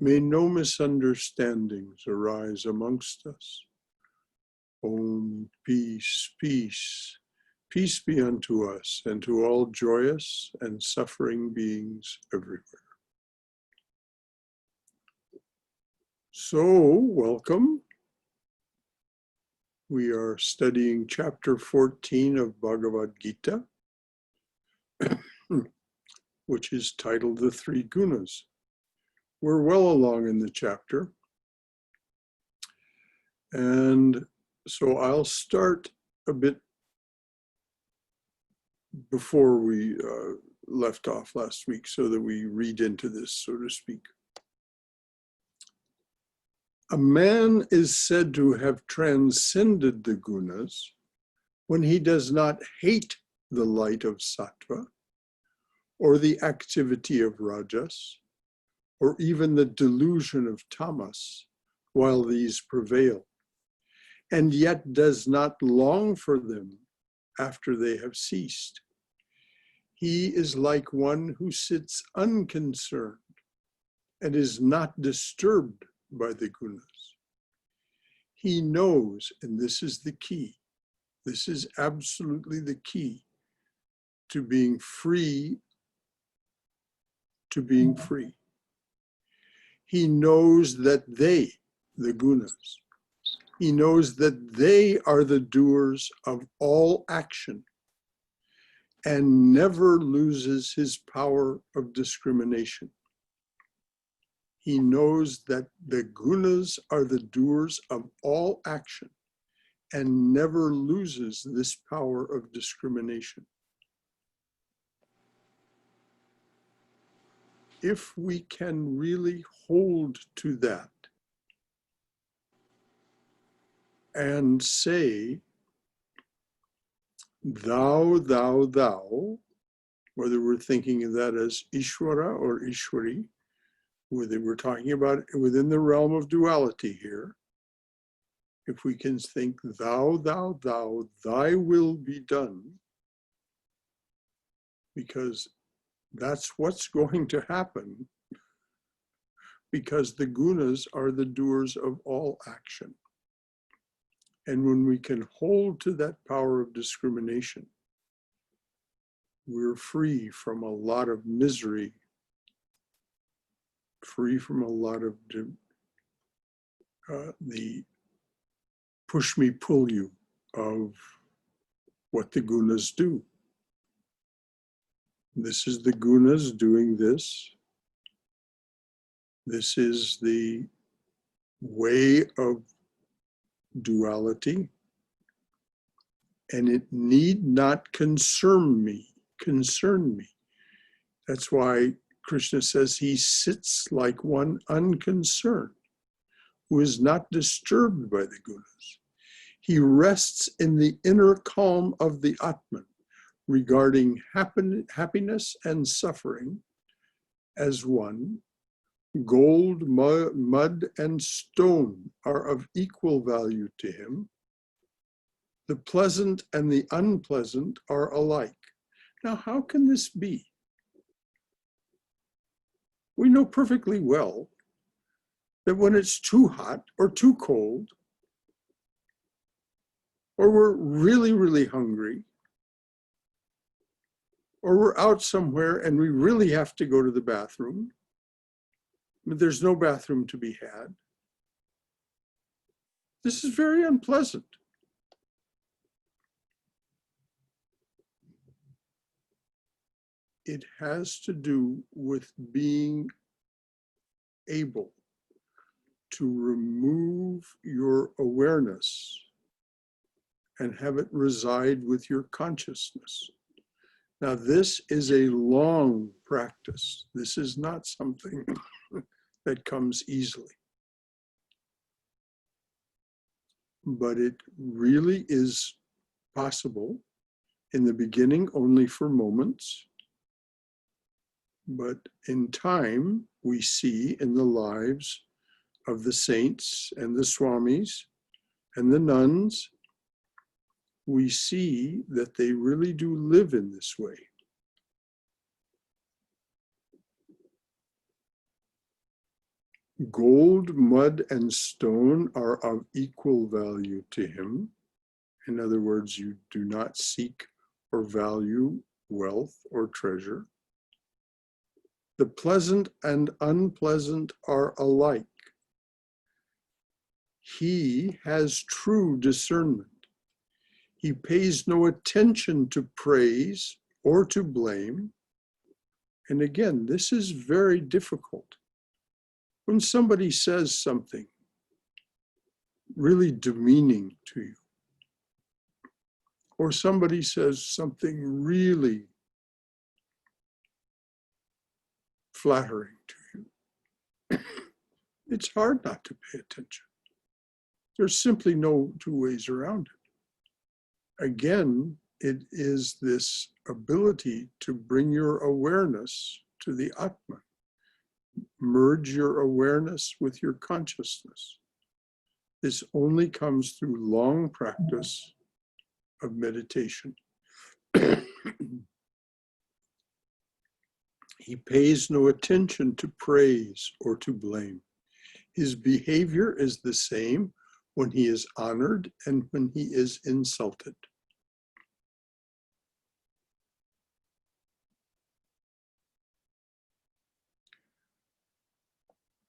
May no misunderstandings arise amongst us. Om, peace, peace. Peace be unto us and to all joyous and suffering beings everywhere. So, welcome. We are studying chapter 14 of Bhagavad Gita, which is titled The Three Gunas. We're well along in the chapter. And so I'll start a bit before we left off last week so that we read into this, so to speak. A man is said to have transcended the gunas when he does not hate the light of sattva, or the activity of rajas, or even the delusion of tamas, while these prevail, and yet does not long for them after they have ceased. He is like one who sits unconcerned and is not disturbed by the gunas. He knows, and this is the key, this is absolutely the key to being free, He knows that they, the gunas, he knows that they are the doers of all action and never loses his power of discrimination. He knows that the gunas are the doers of all action and never loses this power of discrimination. If we can really hold to that and say, thou, thou, thou, whether we're thinking of that as Ishvara or Ishwari, whether we're talking about it within the realm of duality here, if we can think, thou, thou, thou, thy will be done, because that's what's going to happen, because the gunas are the doers of all action. And when we can hold to that power of discrimination, we're free from a lot of misery, free from a lot of the push me, pull you of what the gunas do. This is the gunas doing this. This is the way of duality, and it need not concern me. That's why Krishna says he sits like one unconcerned, who is not disturbed by the gunas. He rests in the inner calm of the Atman regarding happiness and suffering as one. Gold, mud, and stone are of equal value to him. The pleasant and the unpleasant are alike. Now, how can this be? We know perfectly well that when it's too hot or too cold, or we're really, really hungry, or we're out somewhere and we really have to go to the bathroom, but there's no bathroom to be had. This is very unpleasant. It has to do with being able to remove your awareness and have it reside with your consciousness. Now, this is a long practice. This is not something that comes easily. But it really is possible in the beginning only for moments. But in time, we see in the lives of the saints and the swamis and the nuns, we see that they really do live in this way. Gold, mud, and stone are of equal value to him. In other words, you do not seek or value wealth or treasure. The pleasant and unpleasant are alike. He has true discernment. He pays no attention to praise or to blame. And again, this is very difficult. When somebody says something really demeaning to you, or somebody says something really flattering to you, it's hard not to pay attention. There's simply no two ways around it. Again, it is this ability to bring your awareness to the Atman. Merge your awareness with your consciousness. This only comes through long practice of meditation. He pays no attention to praise or to blame. His behavior is the same when he is honored and when he is insulted.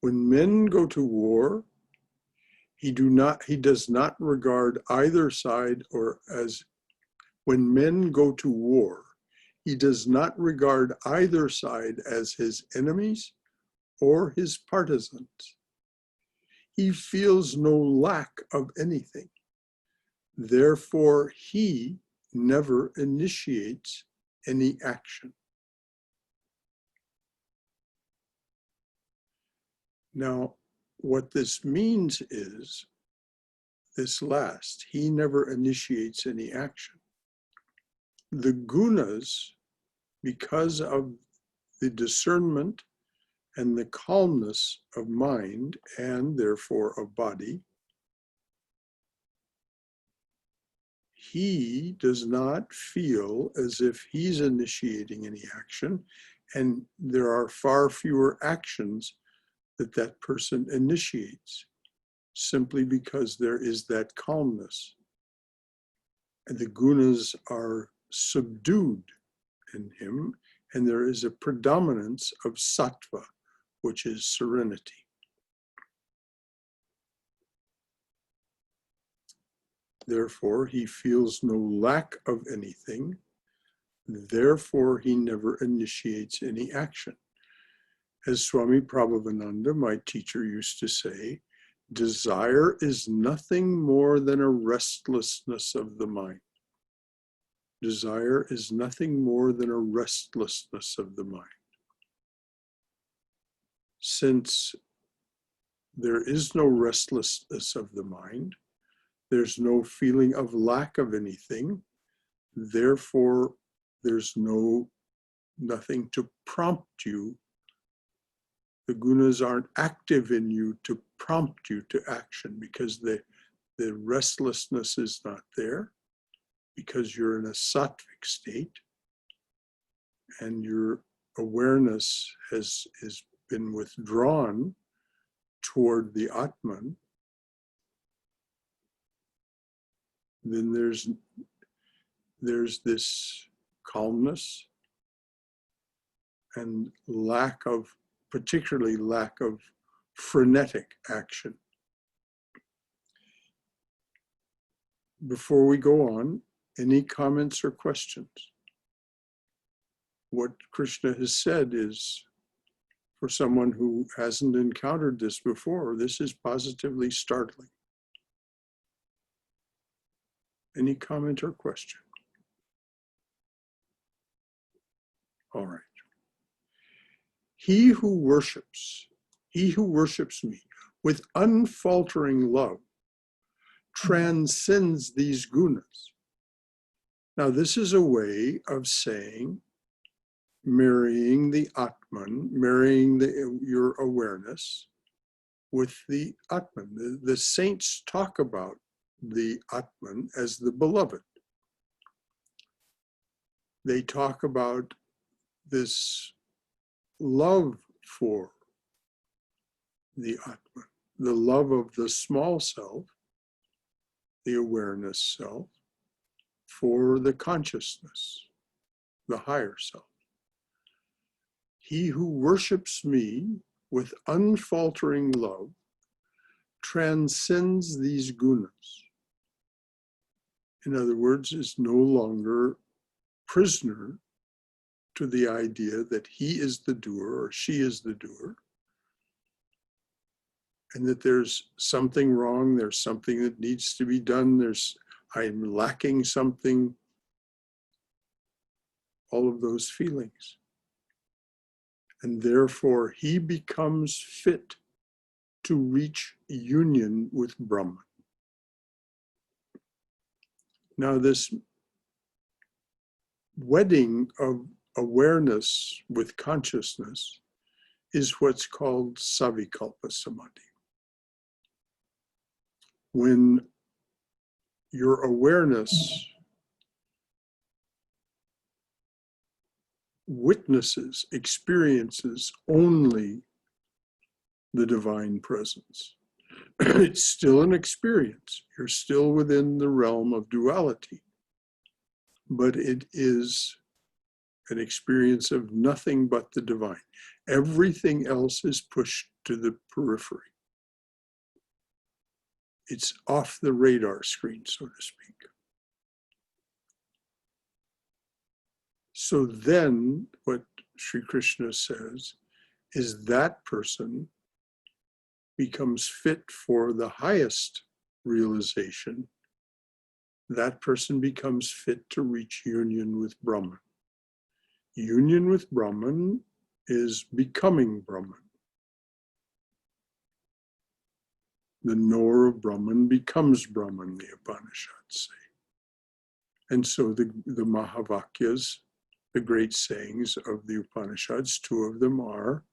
When men go to war, he does not regard either side or as, when men go to war, he does not regard either side as his enemies or his partisans. He feels no lack of anything. Therefore, he never initiates any action. Now, what this means is this last, he never initiates any action. The gunas, because of the discernment and the calmness of mind and therefore of body, he does not feel as if he's initiating any action, and there are far fewer actions that person initiates, simply because there is that calmness. And the gunas are subdued in him, and there is a predominance of sattva, which is serenity. Therefore, he feels no lack of anything. Therefore, he never initiates any action. As Swami Prabhavananda, my teacher, used to say, desire is nothing more than a restlessness of the mind. Desire is nothing more than a restlessness of the mind. Since there is no restlessness of the mind, there's no feeling of lack of anything, therefore there's nothing to prompt you. The gunas aren't active in you to prompt you to action, because the restlessness is not there, because you're in a sattvic state and your awareness has been withdrawn toward the Atman. Then there's this calmness and particularly lack of frenetic action. Before we go on, any comments or questions? What Krishna has said is, for someone who hasn't encountered this before, this is positively startling. Any comment or question? All right. He who worships me with unfaltering love transcends these gunas. Now, this is a way of saying, marrying the Atman, marrying your awareness with the Atman. The saints talk about the Atman as the beloved. They talk about this love for the Atman, the love of the small self, the awareness self, for the consciousness, the higher self. He who worships me with unfaltering love transcends these gunas. In other words, is no longer prisoner to the idea that he is the doer or she is the doer, and that there's something wrong, there's something that needs to be done, I'm lacking something, all of those feelings. And therefore he becomes fit to reach union with Brahman. Now this wedding of awareness with consciousness is what's called savikalpa samadhi. When your awareness witnesses, experiences only the divine presence. It's still an experience. You're still within the realm of duality, but it is an experience of nothing but the divine. Everything else is pushed to the periphery. It's off the radar screen, so to speak. So then what Sri Krishna says is that person becomes fit for the highest realization. That person becomes fit to reach union with Brahman. Union with Brahman is becoming Brahman. The knower of Brahman becomes Brahman, the Upanishads say. And so the Mahavakyas, the great sayings of the Upanishads, two of them are,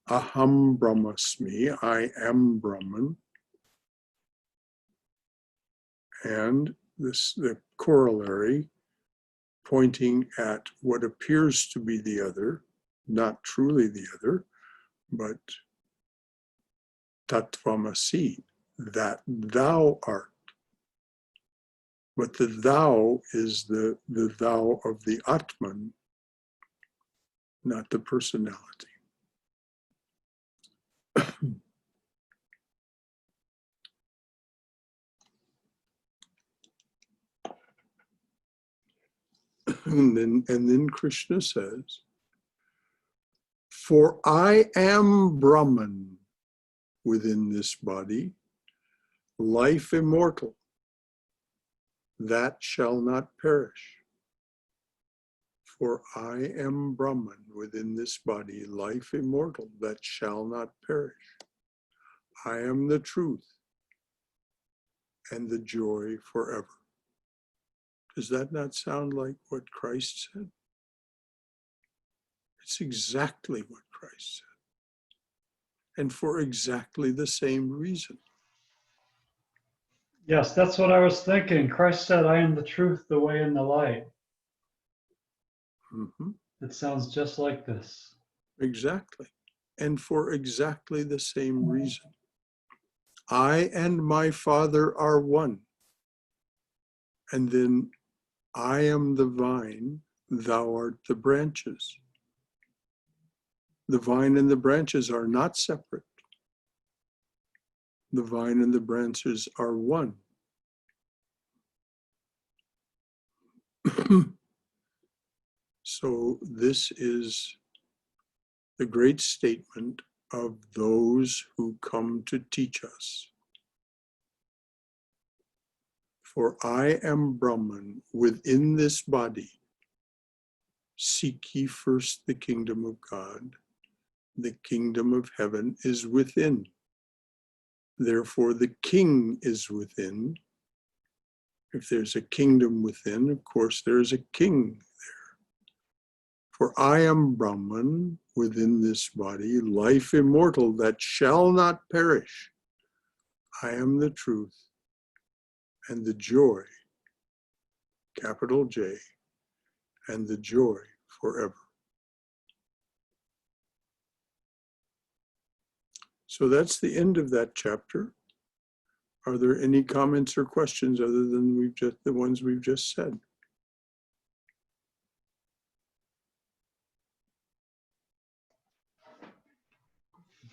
Aham Brahmasmi, I am Brahman. And the corollary, pointing at what appears to be the other, not truly the other, but Tattvamasi, that thou art. But the thou is the thou of the Atman, not the personality. And then Krishna says, for I am Brahman within this body, life immortal, that shall not perish. For I am Brahman within this body, life immortal, that shall not perish. I am the truth and the joy forever. Does that not sound like what Christ said? It's exactly what Christ said. And for exactly the same reason. Yes, that's what I was thinking. Christ said, I am the truth, the way, and the light. Mm-hmm. It sounds just like this. Exactly. And for exactly the same reason. I and my Father are one. And then I am the vine, thou art the branches. The vine and the branches are not separate. The vine and the branches are one. So this is the great statement of those who come to teach us. For I am Brahman within this body. Seek ye first the kingdom of God. The kingdom of heaven is within. Therefore, the king is within. If there's a kingdom within, of course, there's a king there. For I am Brahman within this body, life immortal that shall not perish. I am the truth and the joy, capital J, and the joy forever. So that's the end of that chapter. Are there any comments or questions other than the ones we've just said?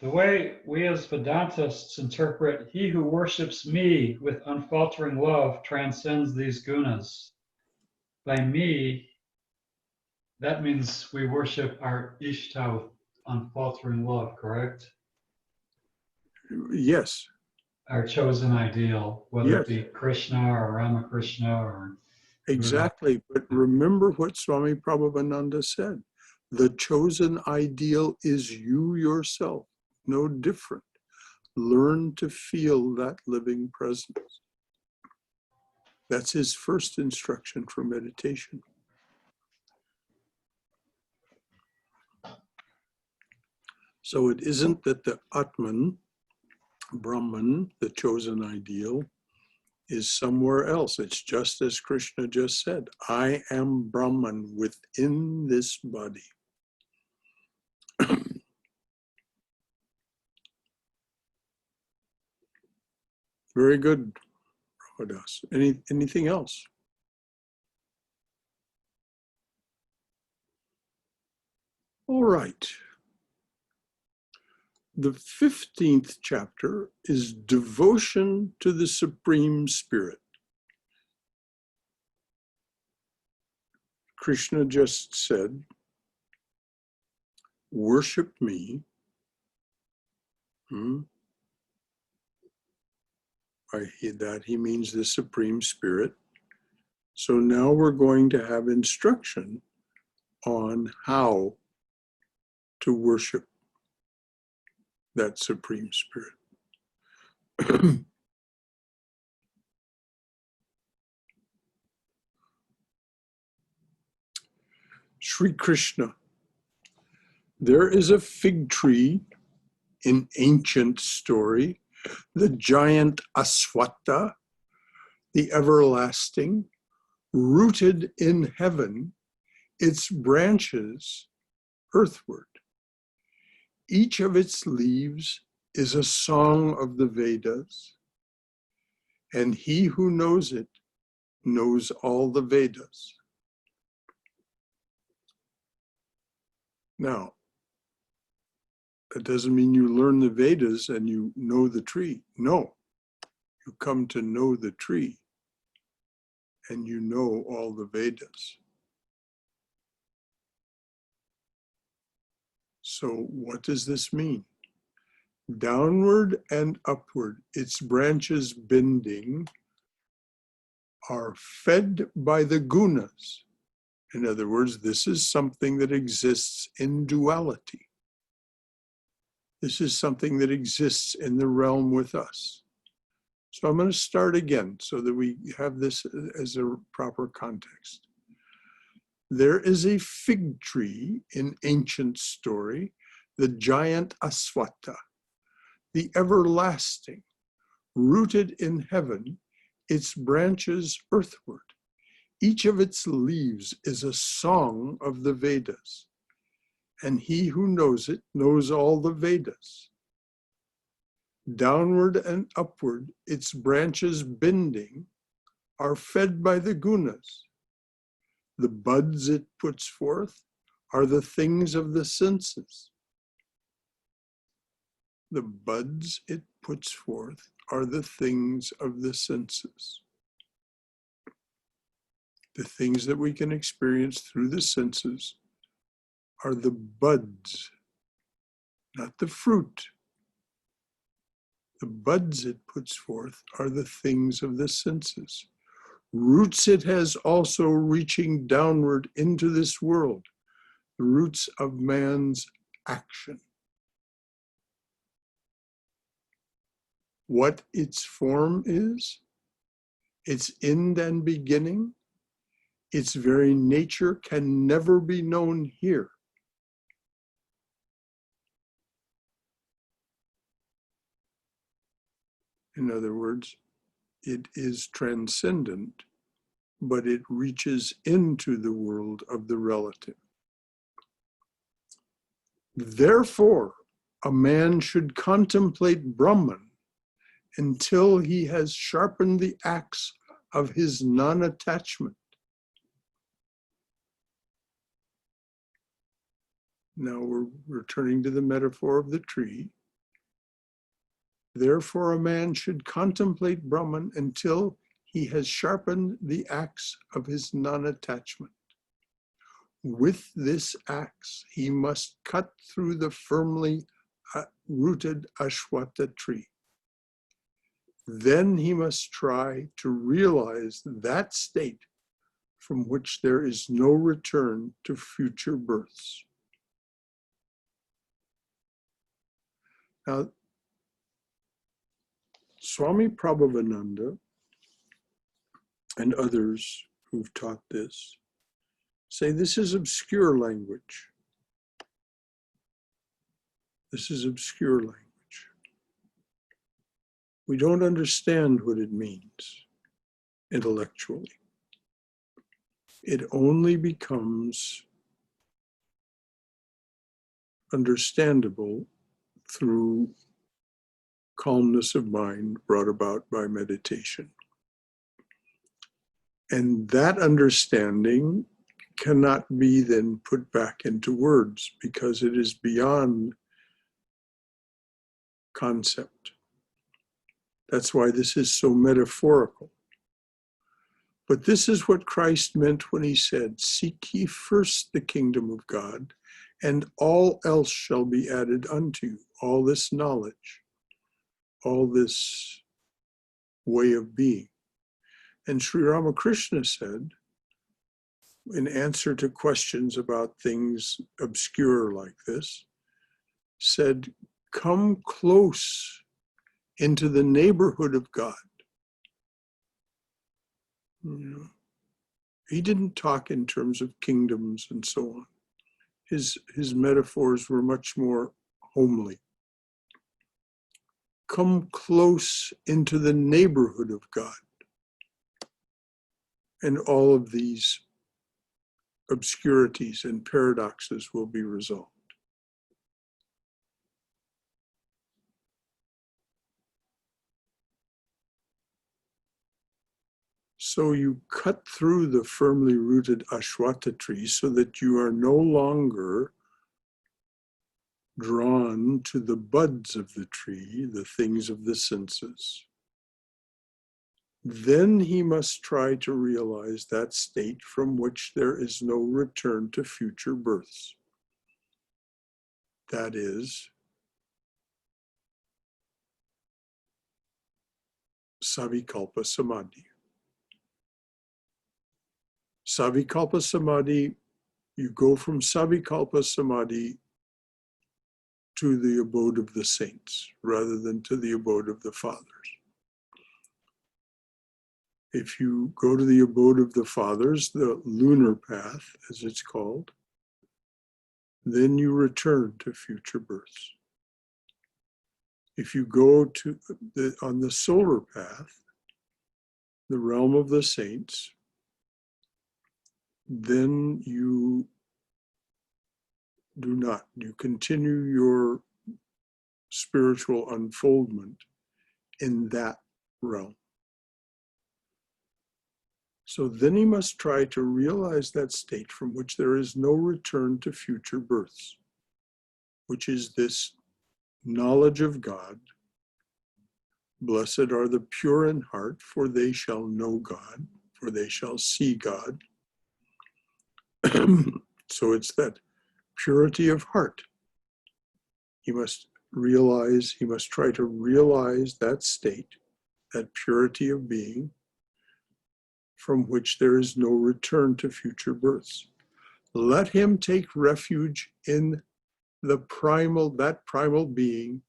The way we as Vedantists interpret, he who worships me with unfaltering love transcends these gunas. By me, that means we worship our Ishta with unfaltering love, correct? Yes. Our chosen ideal, whether Yes. it be Krishna or Ramakrishna or Buddha. Exactly. But remember what Swami Prabhavananda said. The chosen ideal is you yourself, no different. Learn to feel that living presence. That's his first instruction for meditation. So it isn't that the Atman, Brahman, the chosen ideal, is somewhere else. It's just as Krishna just said, I am Brahman within this body. Very good, Prabhudas. Anything else? All right. The 15th chapter is devotion to the Supreme Spirit. Krishna just said, worship me. By that he means the Supreme Spirit. So now we're going to have instruction on how to worship that Supreme Spirit. Sri Krishna. There is a fig tree in ancient story, the giant Aswatha, the everlasting, rooted in heaven, its branches earthward. Each of its leaves is a song of the Vedas, and he who knows it knows all the Vedas. Now, that doesn't mean you learn the Vedas and you know the tree. No, you come to know the tree and you know all the Vedas. So what does this mean? Downward and upward, its branches bending are fed by the gunas. In other words, this is something that exists in duality. This is something that exists in the realm with us. So I'm going to start again so that we have this as a proper context. There is a fig tree in ancient story, the giant Aswatha, the everlasting, rooted in heaven, its branches earthward. Each of its leaves is a song of the Vedas, and he who knows it knows all the Vedas. Downward and upward, its branches bending are fed by the gunas. The buds it puts forth are the things of the senses. The buds it puts forth are the things of the senses. The things that we can experience through the senses are the buds, not the fruit. The buds it puts forth are the things of the senses. Roots it has also reaching downward into this world, the roots of man's action. What its form is, its end and beginning, its very nature can never be known here. In other words, it is transcendent, but it reaches into the world of the relative. Therefore, a man should contemplate Brahman until he has sharpened the axe of his non-attachment. Now we're returning to the metaphor of the tree. Therefore, a man should contemplate Brahman until he has sharpened the axe of his non-attachment. With this axe, he must cut through the firmly rooted Ashwatha tree. Then he must try to realize that state from which there is no return to future births. Now, Swami Prabhavananda and others who've taught this say this is obscure language. This is obscure language. We don't understand what it means intellectually. It only becomes understandable through calmness of mind brought about by meditation. And that understanding cannot be then put back into words because it is beyond concept. That's why this is so metaphorical. But this is what Christ meant when he said, "Seek ye first the kingdom of God, and all else shall be added unto you." All this knowledge, all this way of being. And Sri Ramakrishna said, in answer to questions about things obscure like this, said, "Come close into the neighborhood of God." You know, he didn't talk in terms of kingdoms and so on. His metaphors were much more homely. Come close into the neighborhood of God. And all of these obscurities and paradoxes will be resolved. So you cut through the firmly rooted Ashwatha tree so that you are no longer drawn to the buds of the tree, the things of the senses. Then he must try to realize that state from which there is no return to future births. That is, Savikalpa Samadhi. Savikalpa Samadhi, you go from Savikalpa Samadhi to the abode of the saints rather than to the abode of the fathers. If you go to the abode of the fathers, the lunar path, as it's called, then you return to future births. If you go to on the solar path, the realm of the saints, then you do not. You continue your spiritual unfoldment in that realm. So then he must try to realize that state from which there is no return to future births, which is this knowledge of God. Blessed are the pure in heart, for they shall know God, for they shall see God. So it's that purity of heart. He must realize, he must try to realize that state, that purity of being, from which there is no return to future births. Let him take refuge in that primal being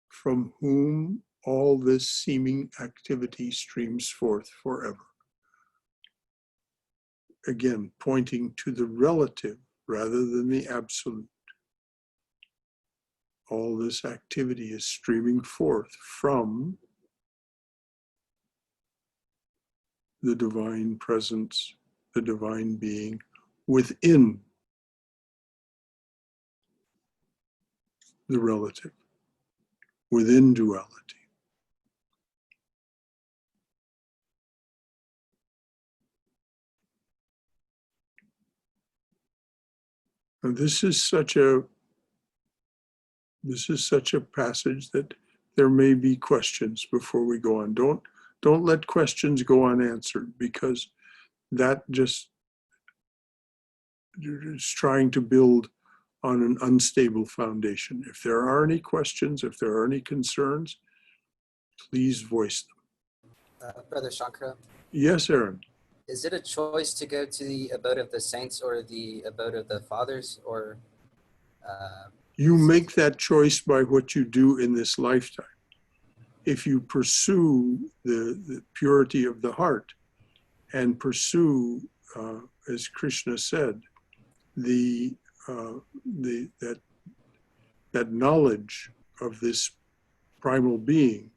from whom all this seeming activity streams forth forever. Again, pointing to the relative rather than the absolute. All this activity is streaming forth from the divine presence, the divine being within the relative, within duality. And this is such a passage that there may be questions before we go on. Don't let questions go unanswered, because that just is trying to build on an unstable foundation. If there are any questions, if there are any concerns, please voice them. Brother Shankara, Yes, Aaron. is it a choice to go to the abode of the saints or the abode of the fathers, or You make that choice by what you do in this lifetime. If you pursue the purity of the heart and pursue, as Krishna said, that knowledge of this primal being,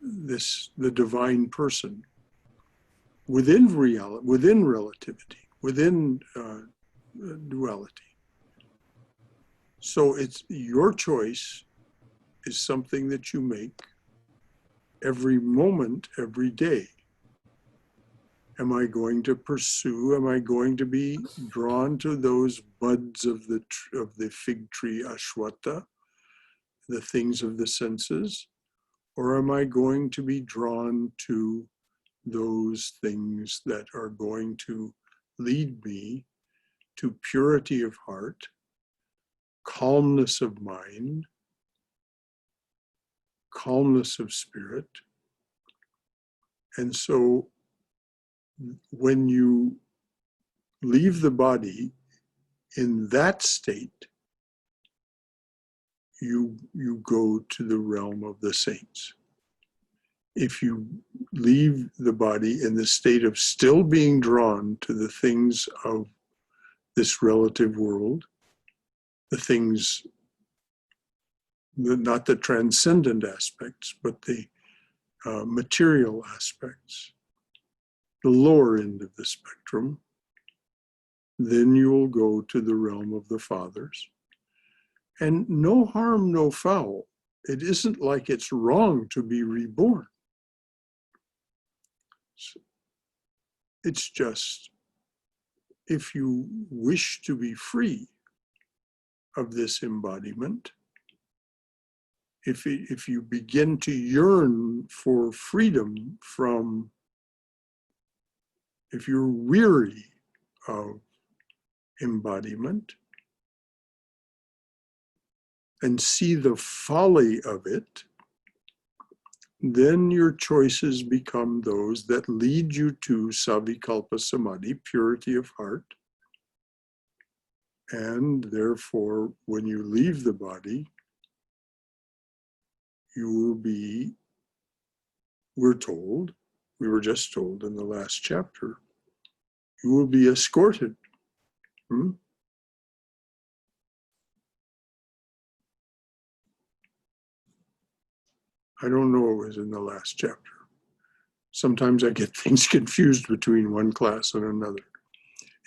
the divine person, within reality, within relativity, within duality. So it's your choice is something that you make every moment, every day. Am I going to pursue? Am I going to be drawn to those buds of the fig tree Ashwata, the things of the senses? Or am I going to be drawn to those things that are going to lead me to purity of heart, calmness of mind, calmness of spirit? And so when you leave the body in that state, you go to the realm of the saints. If you leave the body in the state of still being drawn to the things of this relative world, the things, not the transcendent aspects, but the material aspects, the lower end of the spectrum, then you will go to the realm of the fathers. And no harm, no foul. It isn't like it's wrong to be reborn. It's just, if you wish to be free of this embodiment, if you begin to yearn for freedom from, if you're weary of embodiment and see the folly of it, then your choices become those that lead you to Savikalpa Samadhi, purity of heart. And therefore, when you leave the body, you will be, we were just told in the last chapter, you will be escorted. I don't know what was in the last chapter. Sometimes I get things confused between one class and another.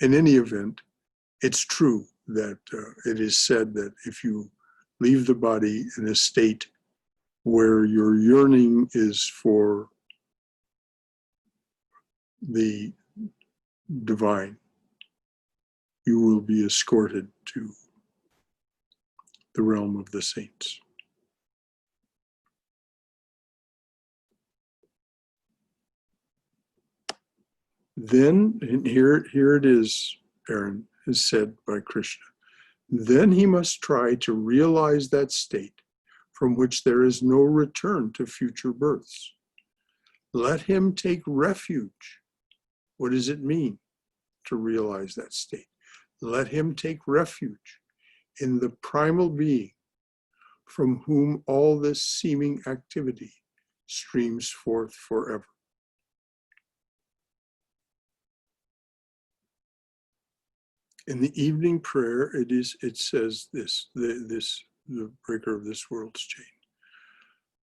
In any event, it's true that it is said that if you leave the body in a state where your yearning is for the divine, you will be escorted to the realm of the saints. Then, and here it is, Aaron, is said by Krishna, then he must try to realize that state from which there is no return to future births. Let him take refuge. What does it mean to realize that state? Let him take refuge in the primal being from whom all this seeming activity streams forth forever. In the evening prayer, it says this, the breaker of this world's chain.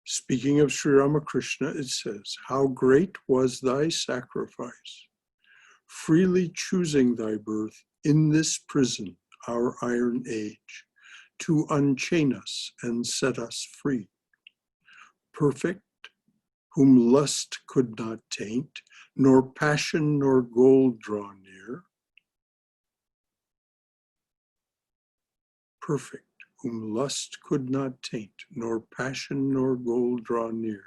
Speaking of Sri Ramakrishna, it says, how great was thy sacrifice, freely choosing thy birth in this prison, our iron age, to unchain us and set us free. Perfect, whom lust could not taint, nor passion nor gold draw near. Perfect, whom lust could not taint, nor passion nor gold draw near.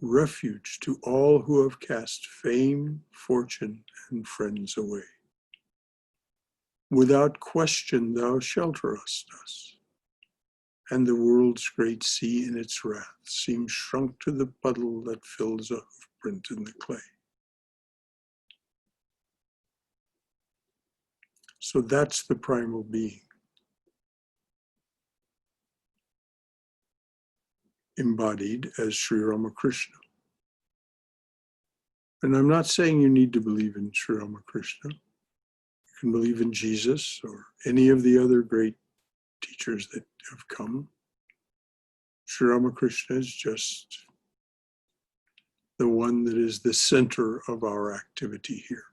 Refuge to all who have cast fame, fortune, and friends away. Without question thou shelterest us, and the world's great sea in its wrath seems shrunk to the puddle that fills a hoofprint in the clay. So that's the primal being, embodied as Sri Ramakrishna. And I'm not saying you need to believe in Sri Ramakrishna. You can believe in Jesus or any of the other great teachers that have come. Sri Ramakrishna is just the one that is the center of our activity here.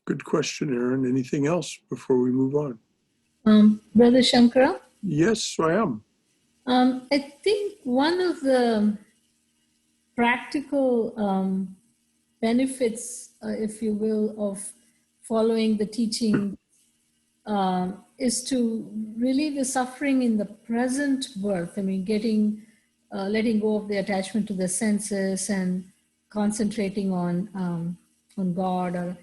Good question, Aaron. Anything else before we move on? Brother Shankara? Yes, I am. I think one of the practical benefits, if you will, of following the teaching is to relieve the suffering in the present birth. I mean, letting go of the attachment to the senses and concentrating on God. Or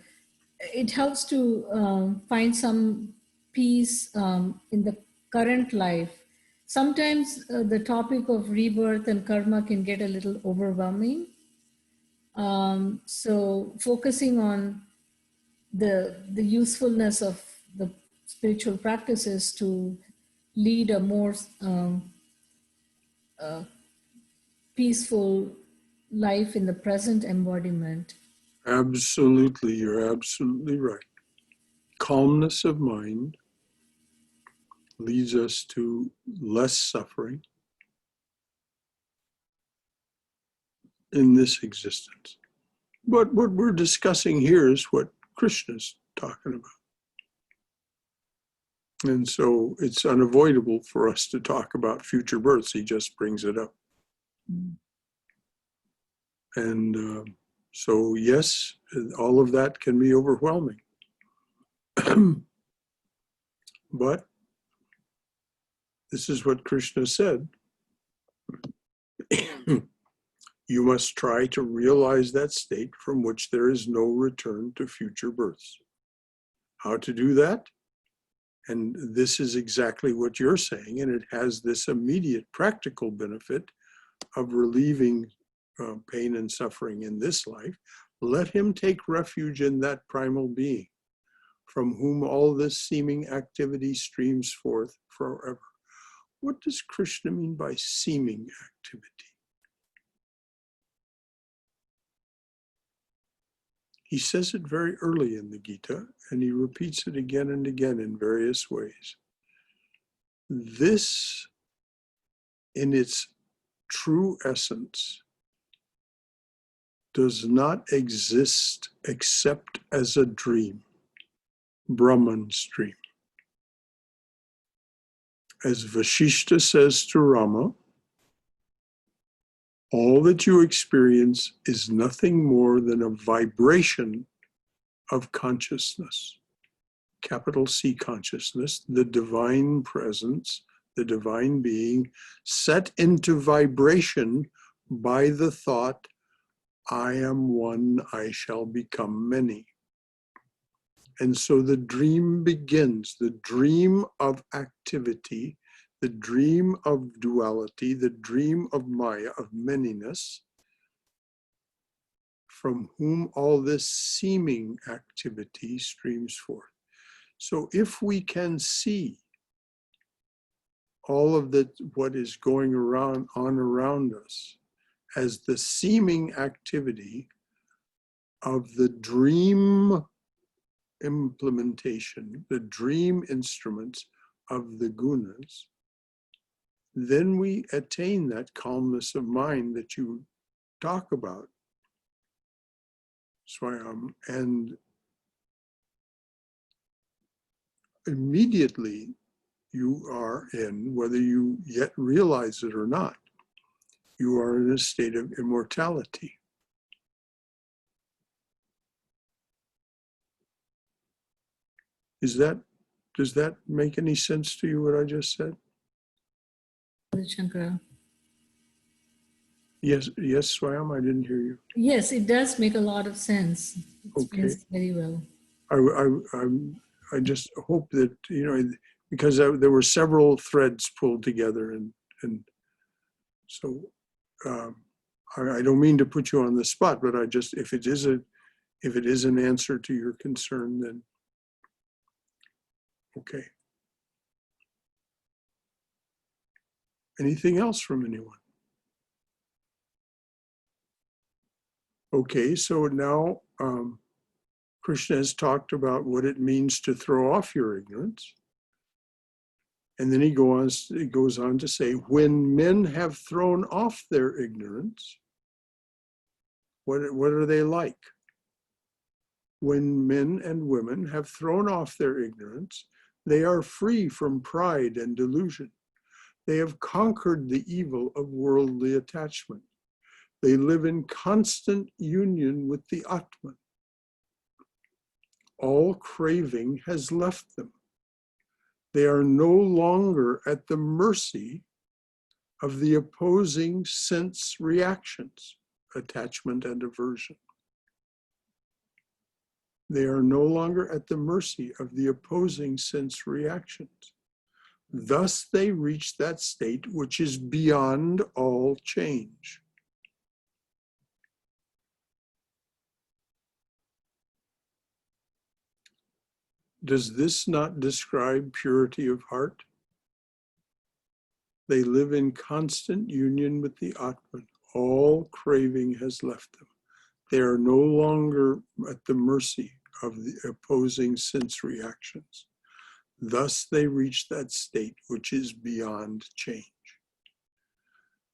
it helps to find some peace in the current life. Sometimes the topic of rebirth and karma can get a little overwhelming. So focusing on the usefulness of the spiritual practices to lead a more peaceful life in the present embodiment. Absolutely, you're absolutely right. Calmness of mind leads us to less suffering in this existence. But what we're discussing here is what Krishna's talking about. And so it's unavoidable for us to talk about future births. He just brings it up. And so, yes, all of that can be overwhelming. But this is what Krishna said. You must try to realize that state from which there is no return to future births. How to do that? And this is exactly what you're saying, and it has this immediate practical benefit of relieving pain and suffering in this life. Let him take refuge in that primal being, from whom all this seeming activity streams forth forever. What does Krishna mean by seeming activity? He says it very early in the Gita, and he repeats it again and again in various ways. This, in its true essence, does not exist except as a dream, Brahman's dream. As Vashishta says to Rama, all that you experience is nothing more than a vibration of consciousness, capital C consciousness, the divine presence, the divine being, set into vibration by the thought, I am one, I shall become many. And so the dream begins, the dream of activity, the dream of duality, the dream of Maya, of manyness, from whom all this seeming activity streams forth. So if we can see all of what is going on around us as the seeming activity of the dream implementation, the dream instruments of the gunas, then we attain that calmness of mind that you talk about Swayam, and immediately you are in, whether you yet realize it or not, you are in a state of immortality. Does that make any sense to you, what I just said? Shankara. Yes, Swayam, I didn't hear you. Yes, it does make a lot of sense. It Okay. explains very well. I just hope that, because there were several threads pulled together, and so I don't mean to put you on the spot, but I just, if it is an answer to your concern, then okay. Anything else from anyone? Okay, so now Krishna has talked about what it means to throw off your ignorance. And then he goes on to say, when men have thrown off their ignorance, what are they like? When men and women have thrown off their ignorance, they are free from pride and delusion. They have conquered the evil of worldly attachment. They live in constant union with the Atman. All craving has left them. They are no longer at the mercy of the opposing sense reactions, attachment and aversion. They are no longer at the mercy of the opposing sense reactions. Thus they reach that state which is beyond all change. Does this not describe purity of heart? They live in constant union with the Atman. All craving has left them. They are no longer at the mercy of the opposing sense reactions. Thus they reach that state which is beyond change.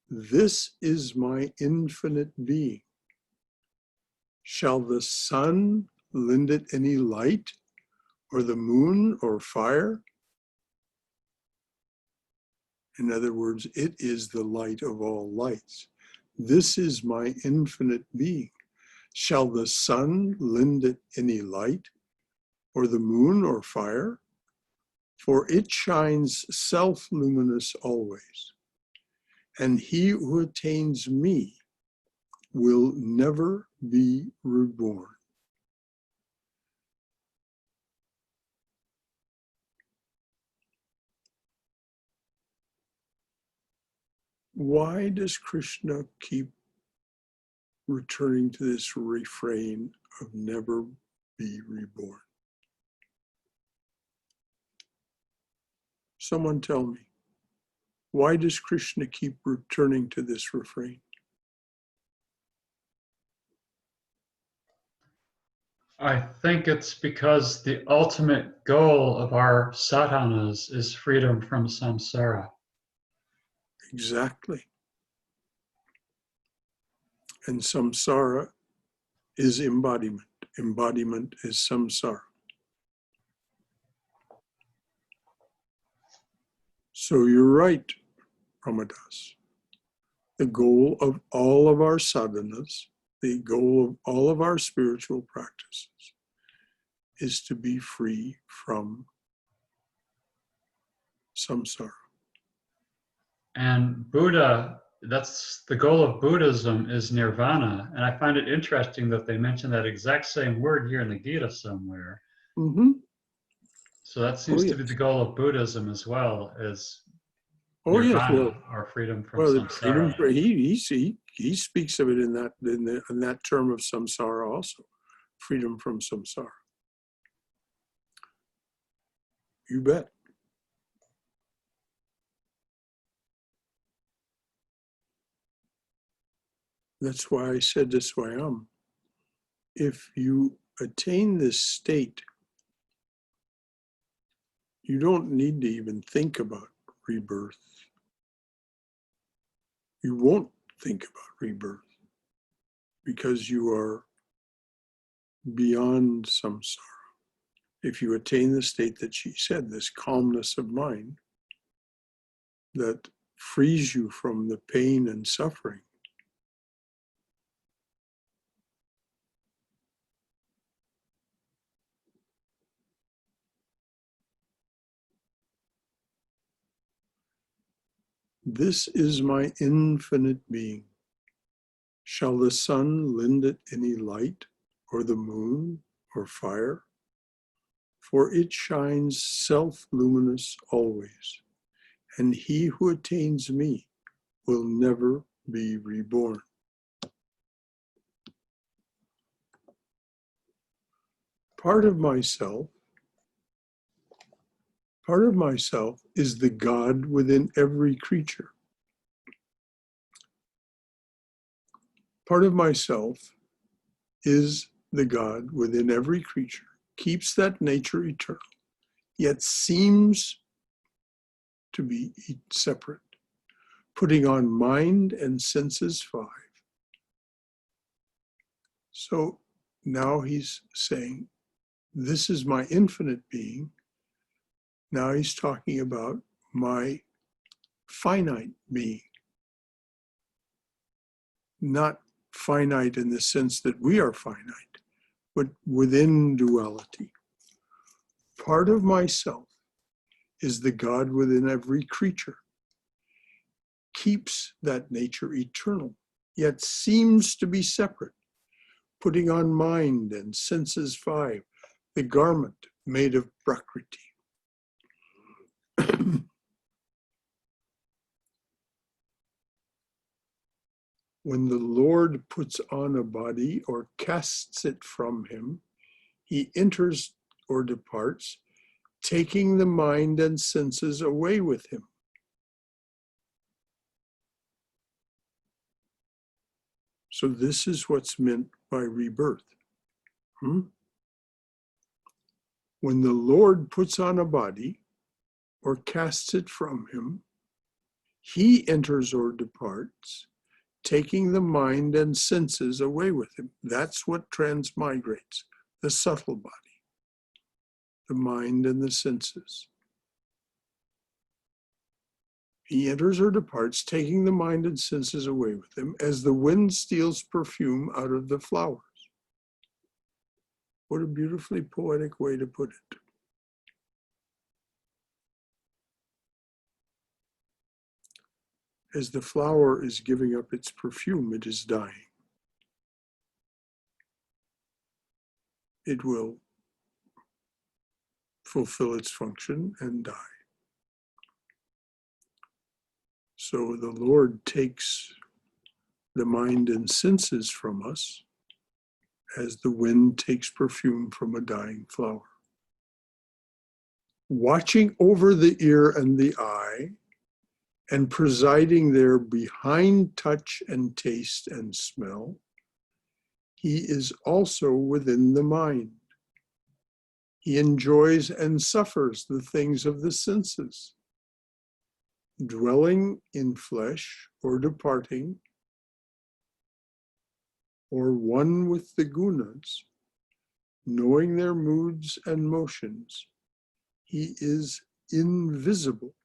This is my infinite being. Shall the sun lend it any light, or the moon or fire? In other words, it is the light of all lights. This is my infinite being. Shall the sun lend it any light, or the moon or fire? For it shines self-luminous always. And he who attains me will never be reborn. Why does Krishna keep returning to this refrain of never be reborn? Someone tell me, why does Krishna keep returning to this refrain? I think it's because the ultimate goal of our sadhanas is freedom from samsara. Exactly. And samsara is embodiment. Embodiment is samsara. So you're right, Ramadas. The goal of all of our sadhanas, the goal of all of our spiritual practices is to be free from samsara. And Buddha, that's the goal of Buddhism, is nirvana. And I find it interesting that they mention that exact same word here in the Gita somewhere. Mm-hmm. So that seems to be the goal of Buddhism as well, is Yes. nirvana, or freedom from Well, samsara. he speaks of it in that term of samsara also, freedom from samsara. You bet. That's why I said to Swayam, if you attain this state, you don't need to even think about rebirth. You won't think about rebirth. because you are beyond samsara. If you attain the state that she said, this calmness of mind that frees you from the pain and suffering, this is my infinite being. Shall the sun lend it any light, or the moon, or fire? For it shines self-luminous always, and he who attains me will never be reborn. Part of myself is the God within every creature. Part of myself is the God within every creature, keeps that nature eternal, yet seems to be separate, putting on mind and senses 5. So now he's saying, this is my infinite being. Now he's talking about my finite being. Not finite in the sense that we are finite, but within duality. Part of myself is the God within every creature, keeps that nature eternal, yet seems to be separate, putting on mind and senses 5, the garment made of prakriti. When the Lord puts on a body or casts it from him, he enters or departs, taking the mind and senses away with him. So this is what's meant by rebirth. When the Lord puts on a body or casts it from him, he enters or departs, taking the mind and senses away with him. That's what transmigrates, the subtle body, the mind and the senses. He enters or departs, taking the mind and senses away with him, as the wind steals perfume out of the flowers. What a beautifully poetic way to put it. As the flower is giving up its perfume, it is dying. It will fulfill its function and die. So the Lord takes the mind and senses from us as the wind takes perfume from a dying flower. Watching over the ear and the eye, and presiding there behind touch and taste and smell, he is also within the mind. He enjoys and suffers the things of the senses, dwelling in flesh or departing, or one with the gunas, knowing their moods and motions. He is invisible,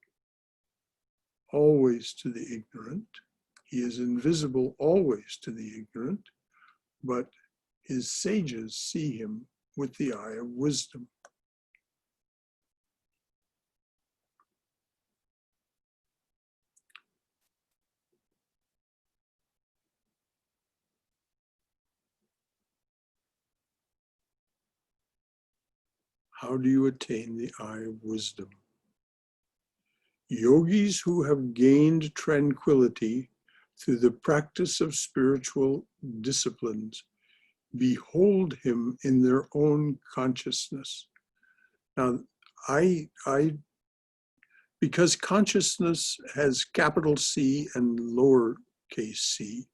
always to the ignorant. He is invisible always to the ignorant, but his sages see him with the eye of wisdom. How do you attain the eye of wisdom? Yogis who have gained tranquility through the practice of spiritual disciplines behold him in their own consciousness. Now, because consciousness has capital C and lowercase c,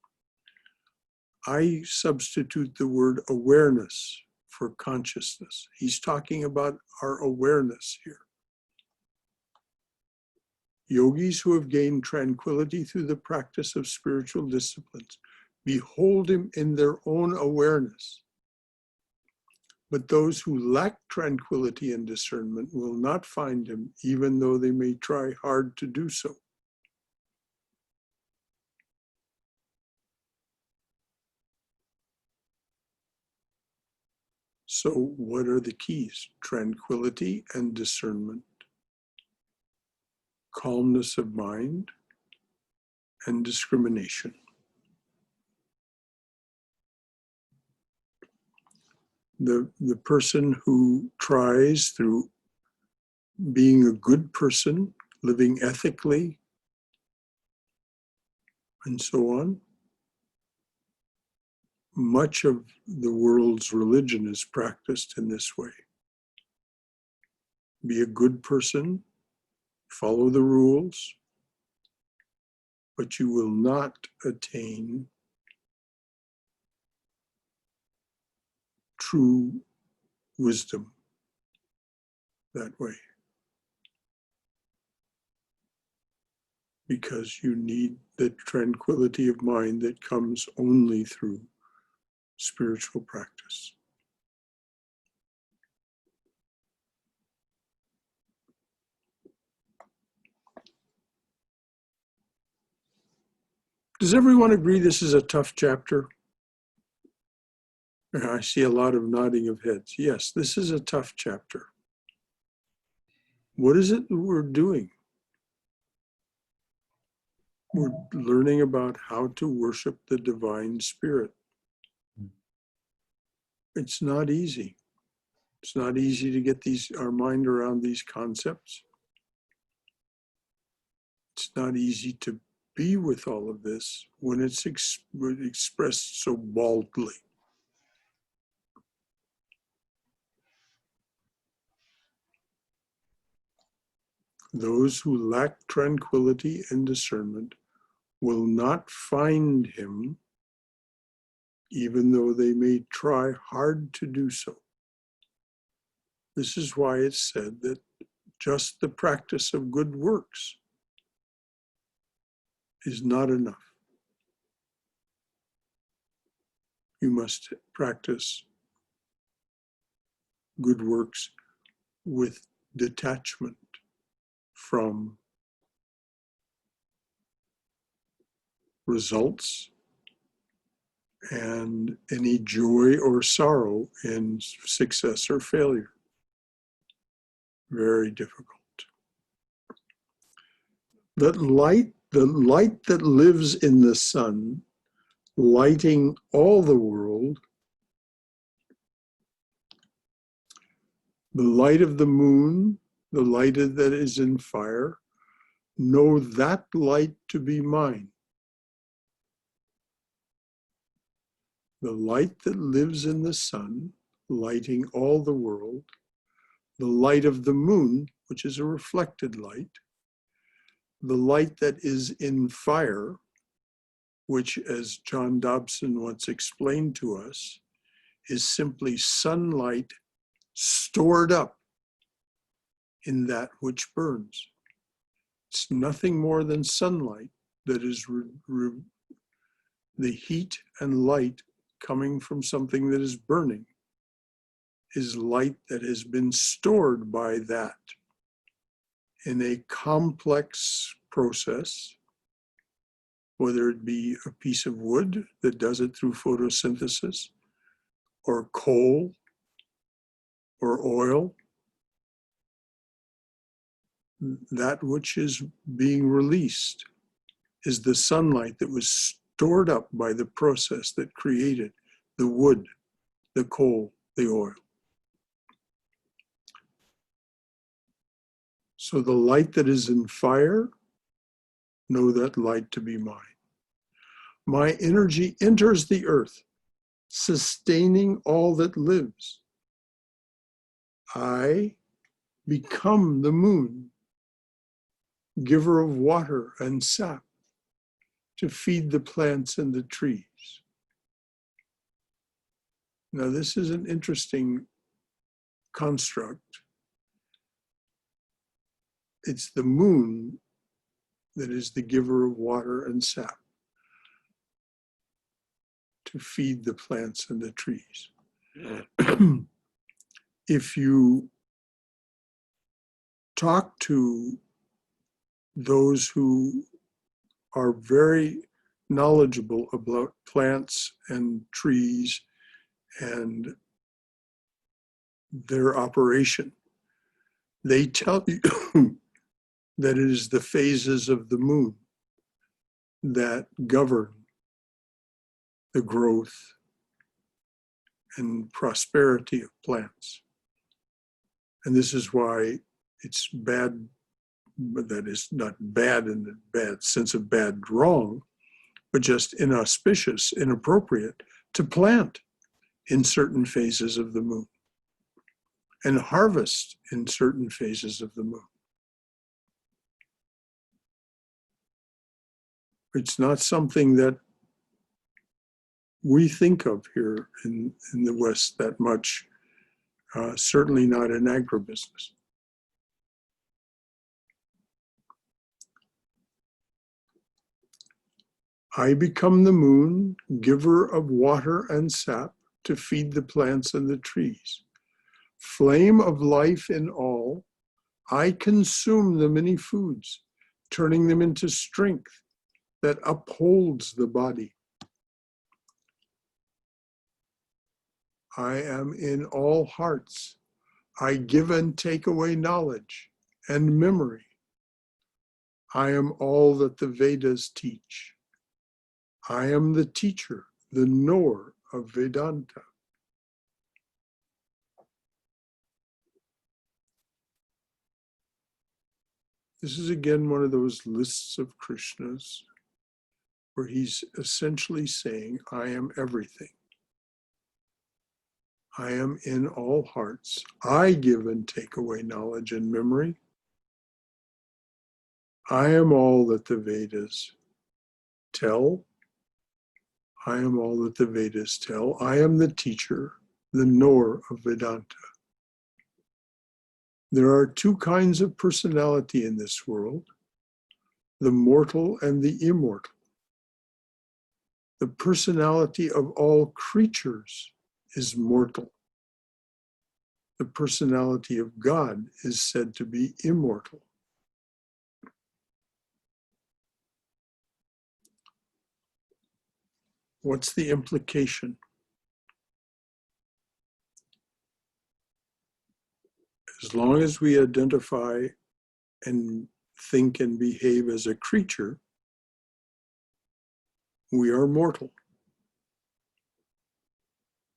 I substitute the word awareness for consciousness. He's talking about our awareness here. Yogis who have gained tranquility through the practice of spiritual disciplines behold him in their own awareness. But those who lack tranquility and discernment will not find him, even though they may try hard to do so. So what are the keys? Tranquility and discernment, calmness of mind, and discrimination. The person who tries through being a good person, living ethically, and so on, much of the world's religion is practiced in this way. Be a good person, follow the rules, but you will not attain true wisdom that way. Because you need the tranquility of mind that comes only through spiritual practice. Does everyone agree this is a tough chapter? I see a lot of nodding of heads. Yes, this is a tough chapter. What is it that we're doing? We're learning about how to worship the divine spirit. It's not easy. It's not easy to get our mind around these concepts. It's not easy to be with all of this when it's expressed so baldly. Those who lack tranquility and discernment will not find him, even though they may try hard to do so. This is why it's said that just the practice of good works is not enough. You must practice good works with detachment from results and any joy or sorrow in success or failure. Very difficult. The light that lives in the sun, lighting all the world, the light of the moon, the light that is in fire, know that light to be mine. The light that lives in the sun, lighting all the world, the light of the moon, which is a reflected light, the light that is in fire, which, as John Dobson once explained to us, is simply sunlight stored up in that which burns. It's nothing more than sunlight that is the heat and light coming from something that is burning, is light that has been stored by that in a complex process, whether it be a piece of wood that does it through photosynthesis, or coal, or oil. That which is being released is the sunlight that was stored up by the process that created the wood, the coal, the oil. So the light that is in fire, know that light to be mine. My energy enters the earth, sustaining all that lives. I become the moon, giver of water and sap to feed the plants and the trees. Now, this is an interesting construct. It's the moon that is the giver of water and sap. to feed the plants and the trees. If you talk to those who are very knowledgeable about plants and trees and their operation, they tell you that it is the phases of the moon that govern the growth and prosperity of plants. And this is why it's bad, but that is not bad in the bad sense of bad wrong, but just inauspicious, inappropriate to plant in certain phases of the moon and harvest in certain phases of the moon. It's not something that we think of here in the West that much, certainly not in agribusiness. I become the moon, giver of water and sap to feed the plants and the trees. Flame of life in all, I consume the many foods, turning them into strength that upholds the body. I am in all hearts. I give and take away knowledge and memory. I am all that the Vedas teach. I am the teacher, the knower of Vedanta. This is again one of those lists of Krishnas where he's essentially saying, I am everything. I am in all hearts. I give and take away knowledge and memory. I am all that the Vedas tell. I am all that the Vedas tell. I am the teacher, the knower of Vedanta. There are two kinds of personality in this world, the mortal and the immortal. The personality of all creatures is mortal. The personality of God is said to be immortal. What's the implication? As long as we identify and think and behave as a creature, we are mortal.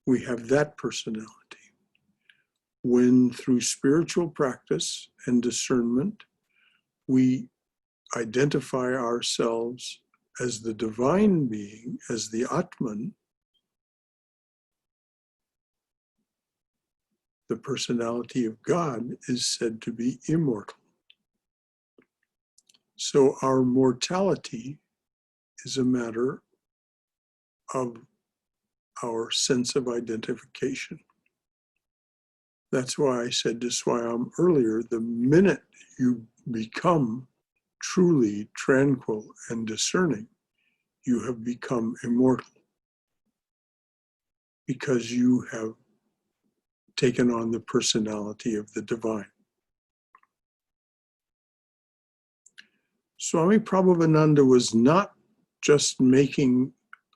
We have that personality. When through spiritual practice and discernment, we identify ourselves as the divine being, as the Atman, the personality of God is said to be immortal. So our mortality is a matter of our sense of identification. That's why I said to Swami earlier, the minute you become truly tranquil and discerning, you have become immortal because you have taken on the personality of the divine. Swami Prabhavananda was not just making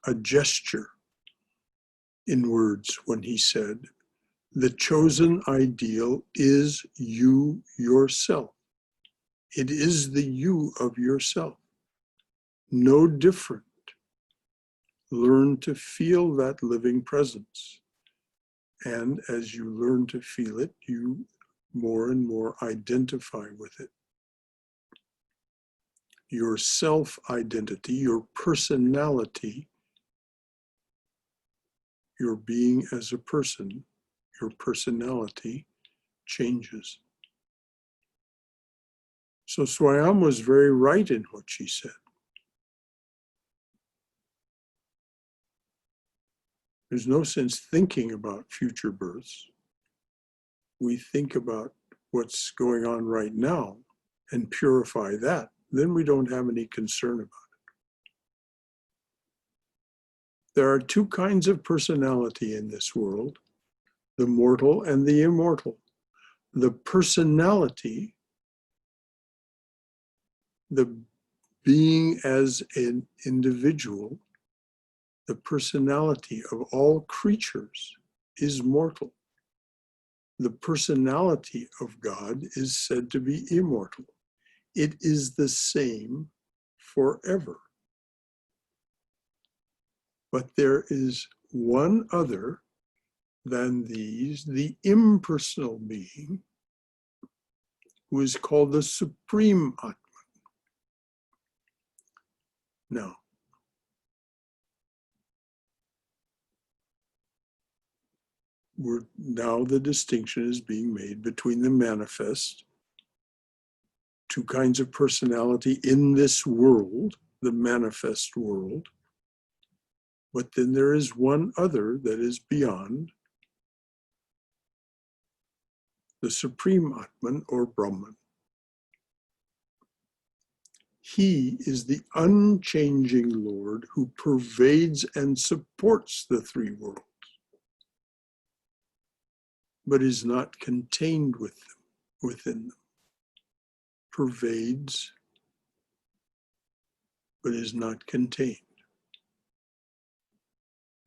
a gesture in words when he said, the chosen ideal is you yourself. It is the you of yourself. No different. Learn to feel that living presence. And as you learn to feel it, you more and more identify with it. Your self-identity, your personality, your being as a person, your personality changes. So Swami was very right in what she said. There's no sense thinking about future births. We think about what's going on right now and purify that. Then we don't have any concern about There are two kinds of personality in this world, the mortal and the immortal. The personality, the being as an individual, the personality of all creatures is mortal. The personality of God is said to be immortal. It is the same forever. But there is one other than these, the impersonal being, who is called the Supreme Atman. Now, now the distinction is being made between the manifest, two kinds of personality in this world, the manifest world, but then there is one other that is beyond, the Supreme Atman or Brahman. He is the unchanging Lord who pervades and supports the three worlds, but is not contained within them. Pervades, but is not contained.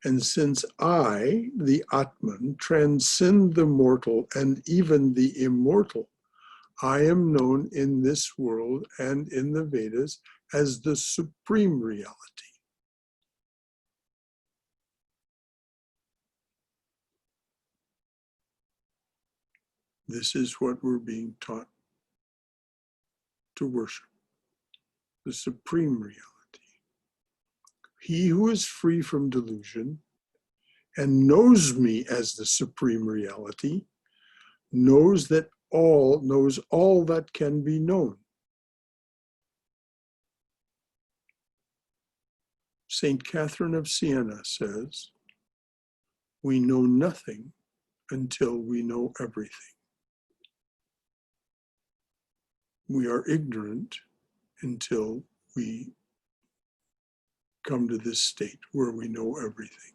And since I, the Atman, transcend the mortal and even the immortal, I am known in this world and in the Vedas as the supreme reality. This is what we're being taught to worship, the supreme reality. He who is free from delusion and knows me as the supreme reality knows all that can be known. Saint Catherine of Siena says, we know nothing until we know everything. We are ignorant until we come to this state where we know everything.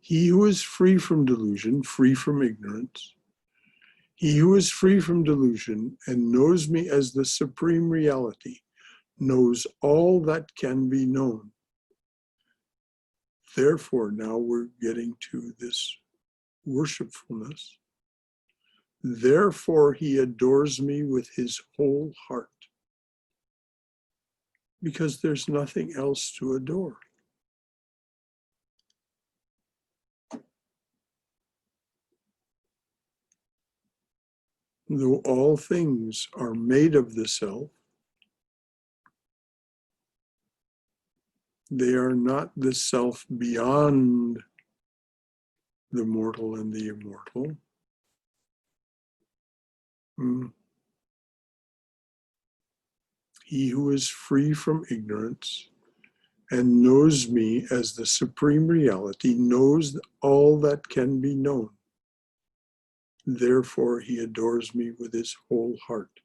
He who is free from delusion, free from ignorance, he who is free from delusion and knows me as the supreme reality, knows all that can be known. Therefore, now we're getting to this worshipfulness. Therefore, he adores me with his whole heart, because there's nothing else to adore. Though all things are made of the self, they are not the self beyond the mortal and the immortal. He who is free from ignorance and knows me as the supreme reality knows all that can be known. Therefore, he adores me with his whole heart.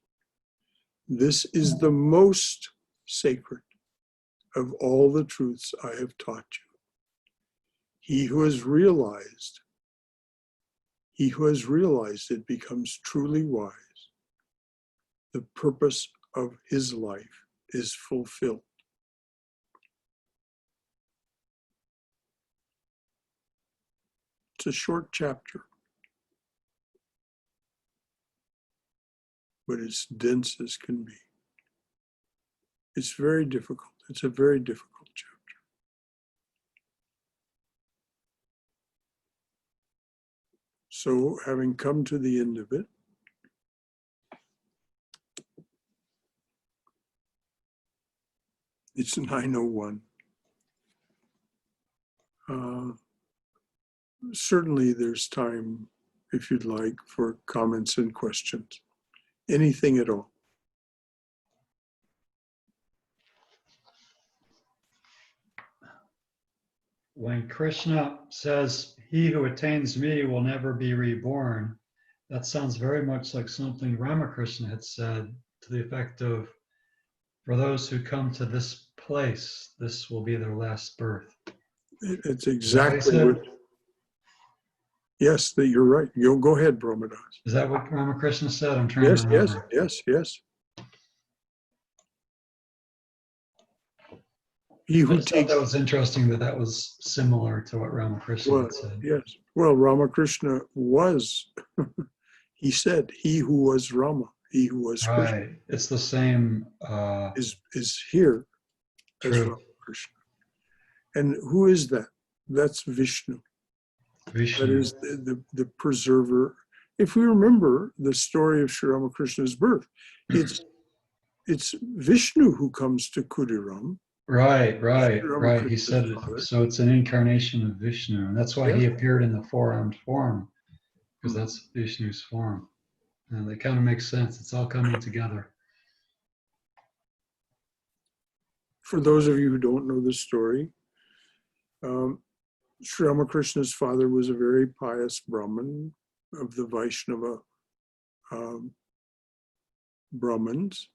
This is the most sacred of all the truths I have taught you. He who has realized it becomes truly wise. The purpose of his life is fulfilled. It's a short chapter, but it's dense as can be. It's very difficult. It's a very difficult chapter. So, having come to the end of it, it's 9:01. Certainly there's time, if you'd like, for comments and questions. Anything at all. When Krishna says, he who attains me will never be reborn, that sounds very much like something Ramakrishna had said, to the effect of, For those who come to this place, this will be their last birth. It's Is that what he exactly said? what, yes, that you're right. You go ahead, Brahmadas. Is that what Ramakrishna said? I'm trying to Yes, yes, remember. yes. He I who just thought takes, that was interesting that was similar to what Ramakrishna well, had said. yes, well, Ramakrishna was, he said, he who was Rama, he who was Krishna, Right. It's the same is here as truth. Ramakrishna. And who is that? That's Vishnu. That Vishnu. is the preserver. If we remember the story of Sri Ramakrishna's birth, it's Vishnu who comes to Kudiram. Right. Sri He said Ramakrishna's it. father. So it's an incarnation of Vishnu. And that's why Yes. he appeared in the four-armed form, because that's Vishnu's form. And it kind of makes sense. It's all coming together. For those of you who don't know the story, Sri Ramakrishna's father was a very pious Brahmin of the Vaishnava Brahmins,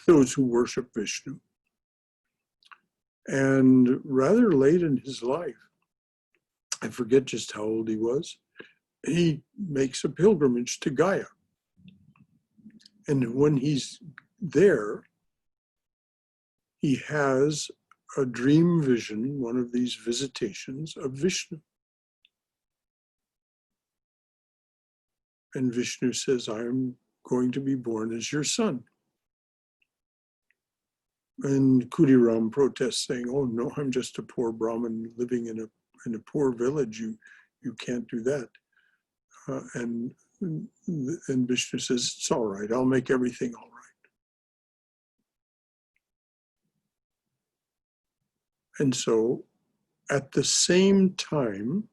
those who worship Vishnu. And rather late in his life, I forget just how old he was, he makes a pilgrimage to Gaya. And when he's there, he has a dream vision, one of these visitations of Vishnu. And Vishnu says, I am going to be born as your son. And Kudiram protests, saying, oh no, I'm just a poor Brahmin living in a poor village. You can't do that. And Vishnu says, it's all right, I'll make everything all right. And so at the same time,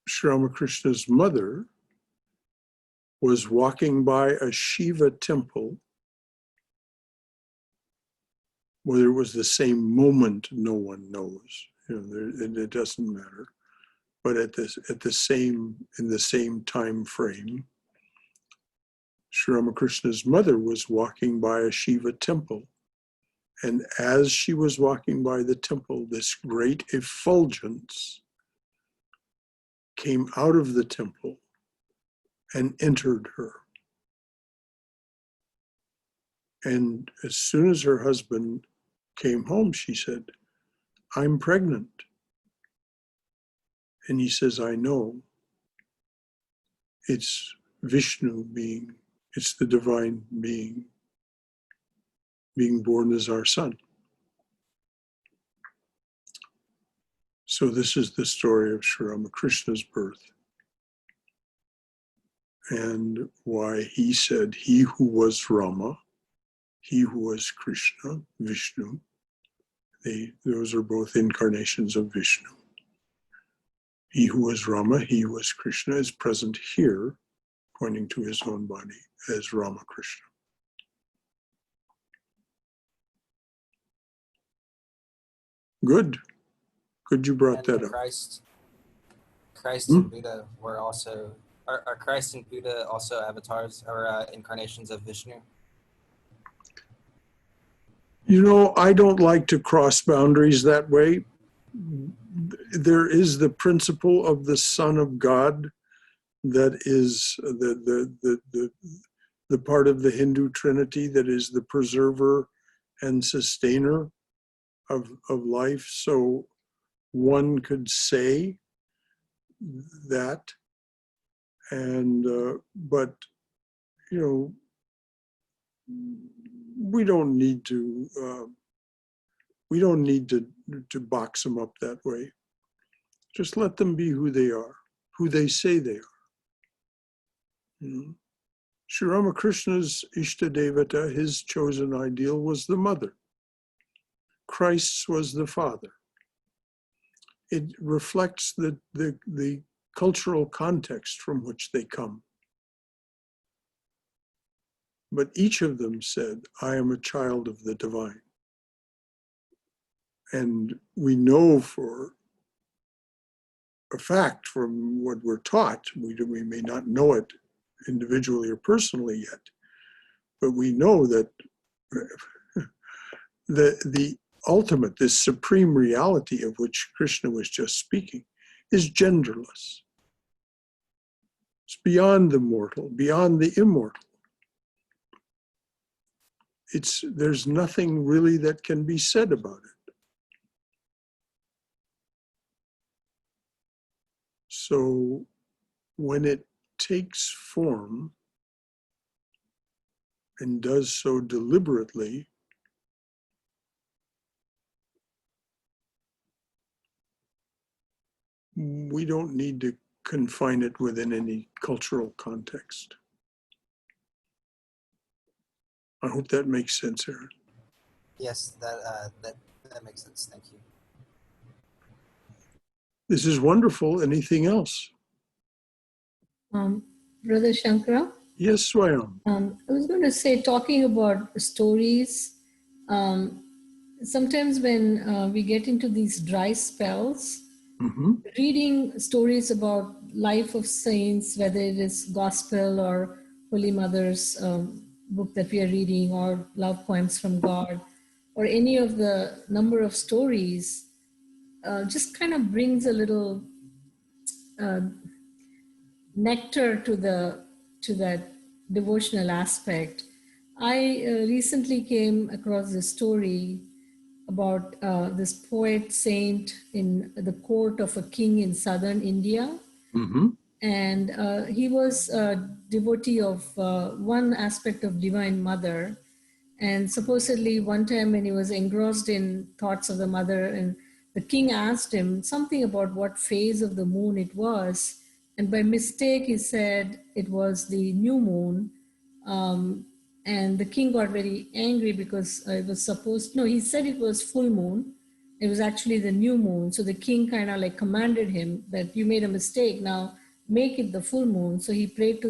Sri Ramakrishna's mother was walking by a Shiva temple. Whether it was the same moment, no one knows. It doesn't matter. But in the same time frame, Sri Ramakrishna's mother was walking by a Shiva temple. And as she was walking by the temple, this great effulgence came out of the temple and entered her. And as soon as her husband came home, she said, I'm pregnant. And he says, I know. It's Vishnu it's the divine being born as our son. So this is the story of Sri Ramakrishna's birth. And why he said, he who was Rama, he who was Krishna, Vishnu, those are both incarnations of Vishnu. He who was Rama, he who was Krishna, is present here, pointing to his own body as Ramakrishna. Good you brought that up. Christ and Buddha were also, are Christ and Buddha also avatars or incarnations of Vishnu? I don't like to cross boundaries that way. There is the principle of the Son of God that is the part of the Hindu Trinity that is the preserver and sustainer of life. So one could say that, and but we don't need to box them up that way. Just let them be who they are, who they say they are. Sri Ramakrishna's Ishtadevata, his chosen ideal, was the mother. Christ's was the father. It reflects the cultural context from which they come. But each of them said, I am a child of the divine. And we know for a fact from what we're taught, we may not know it individually or personally yet, but we know that the ultimate, this supreme reality of which Krishna was just speaking, is genderless. It's beyond the mortal, beyond the immortal. There's nothing really that can be said about it. So when it takes form and does so deliberately, we don't need to confine it within any cultural context. I hope that makes sense, Aaron. Yes, that makes sense. Thank you. This is wonderful. Anything else? Brother Shankara? Yes, Swayam. I was going to say, talking about stories, sometimes when we get into these dry spells, Mm-hmm. reading stories about life of saints, whether it is gospel or Holy Mother's book that we are reading, or love poems from God, or any of the number of stories, just kind of brings a little nectar to that devotional aspect. I recently came across this story about this poet saint in the court of a king in southern India. Mm-hmm. And he was a devotee of one aspect of Divine Mother. And supposedly one time when he was engrossed in thoughts of the mother, and the king asked him something about what phase of the moon it was. And by mistake, he said it was the new moon. And the king got very angry because it was he said it was full moon. It was actually the new moon. So the king kind of like commanded him that you made a mistake. Now make it the full moon. So he prayed to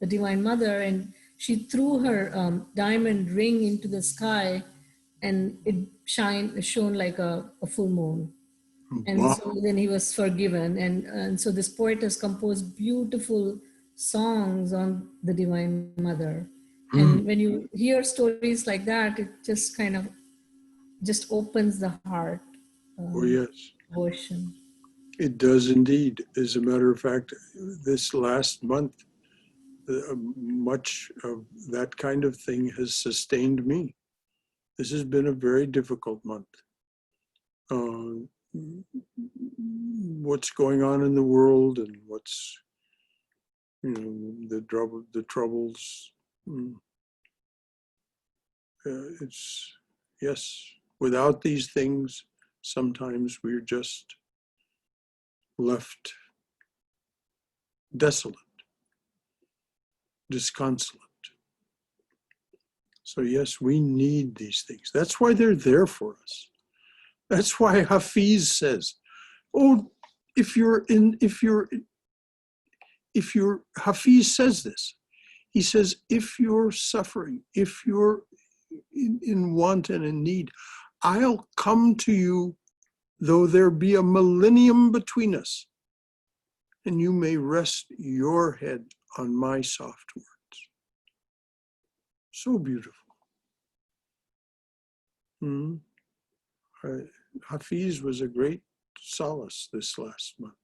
the Divine Mother, and she threw her diamond ring into the sky, and it shone like a full moon. And Wow. so then he was forgiven. And so this poet has composed beautiful songs on the Divine Mother. And when you hear stories like that, it just kind of just opens the heart. Oh, yes. Devotion. It does indeed. As a matter of fact, this last month, much of that kind of thing has sustained me. This has been a very difficult month. What's going on in the world and what's, the troubles. It's, yes, without these things, sometimes we're just left desolate, disconsolate. So yes, we need these things. That's why they're there for us. That's why Hafiz says, Hafiz says this. He says, if you're suffering, if you're in want and in need, I'll come to you, though there be a millennium between us, and you may rest your head on my soft words. So beautiful. Hafiz was a great solace this last month,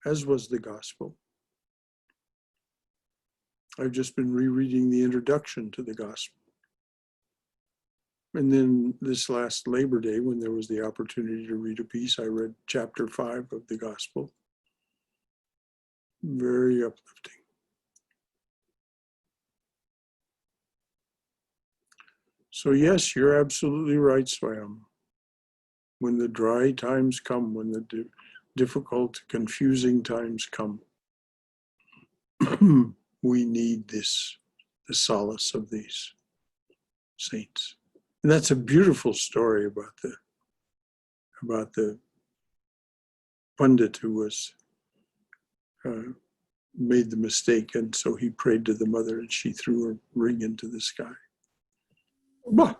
as was the gospel. I've just been rereading the introduction to the gospel. And then this last Labor Day, when there was the opportunity to read a piece, I read chapter 5 of the gospel. Very uplifting. So yes, you're absolutely right, Swayam. When the dry times come, when the difficult, confusing times come, we need the solace of these saints. And that's a beautiful story about the Pandit who was made the mistake, and so he prayed to the mother, and she threw her ring into the sky. Bah!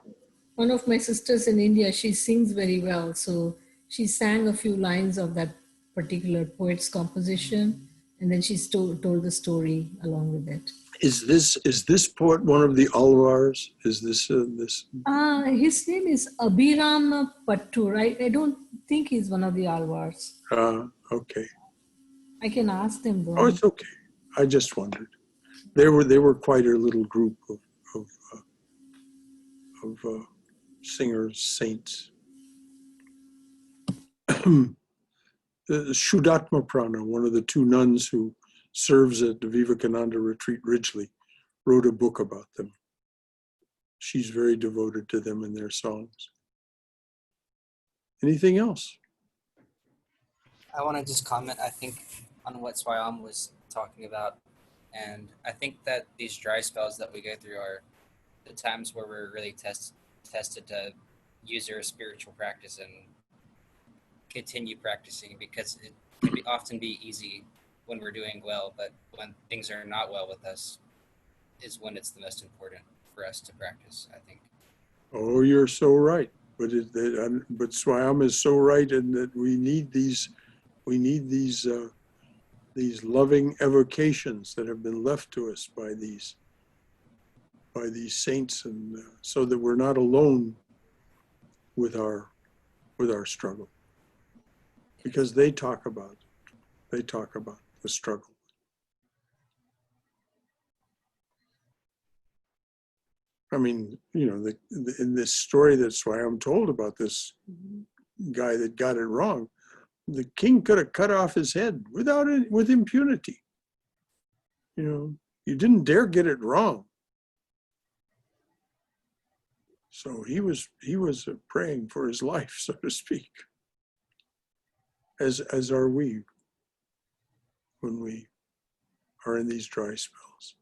One of my sisters in India, she sings very well. So she sang a few lines of that particular poet's composition. And then she told the story along with it. Is this poet one of the Alvars? Is this this? His name is Abhiram Pattu, right? I don't think he's one of the Alvars. Okay. I can ask them Oh, though. it's okay. I just wondered. They were quite a little group of singers, saints. Shuddhatma Prana, one of the two nuns who serves at the Vivekananda retreat Ridgely, wrote a book about them. She's very devoted to them and their songs. Anything else? I want to just comment, I think, on what Swayam was talking about. And I think that these dry spells that we go through are the times where we're really tested to use our spiritual practice and continue practicing, because it can often be easy when we're doing well, but when things are not well with us is when it's the most important for us to practice, I think. Oh, you're so right. But Swayam is so right in that we need these loving evocations that have been left to us by these saints, and so that we're not alone with our struggle, because they talk about the struggle. I mean, in this story that Swayam told about this guy that got it wrong, the king could have cut off his head with impunity. You didn't dare get it wrong. So he was praying for his life, so to speak, as are we when we are in these dry spells.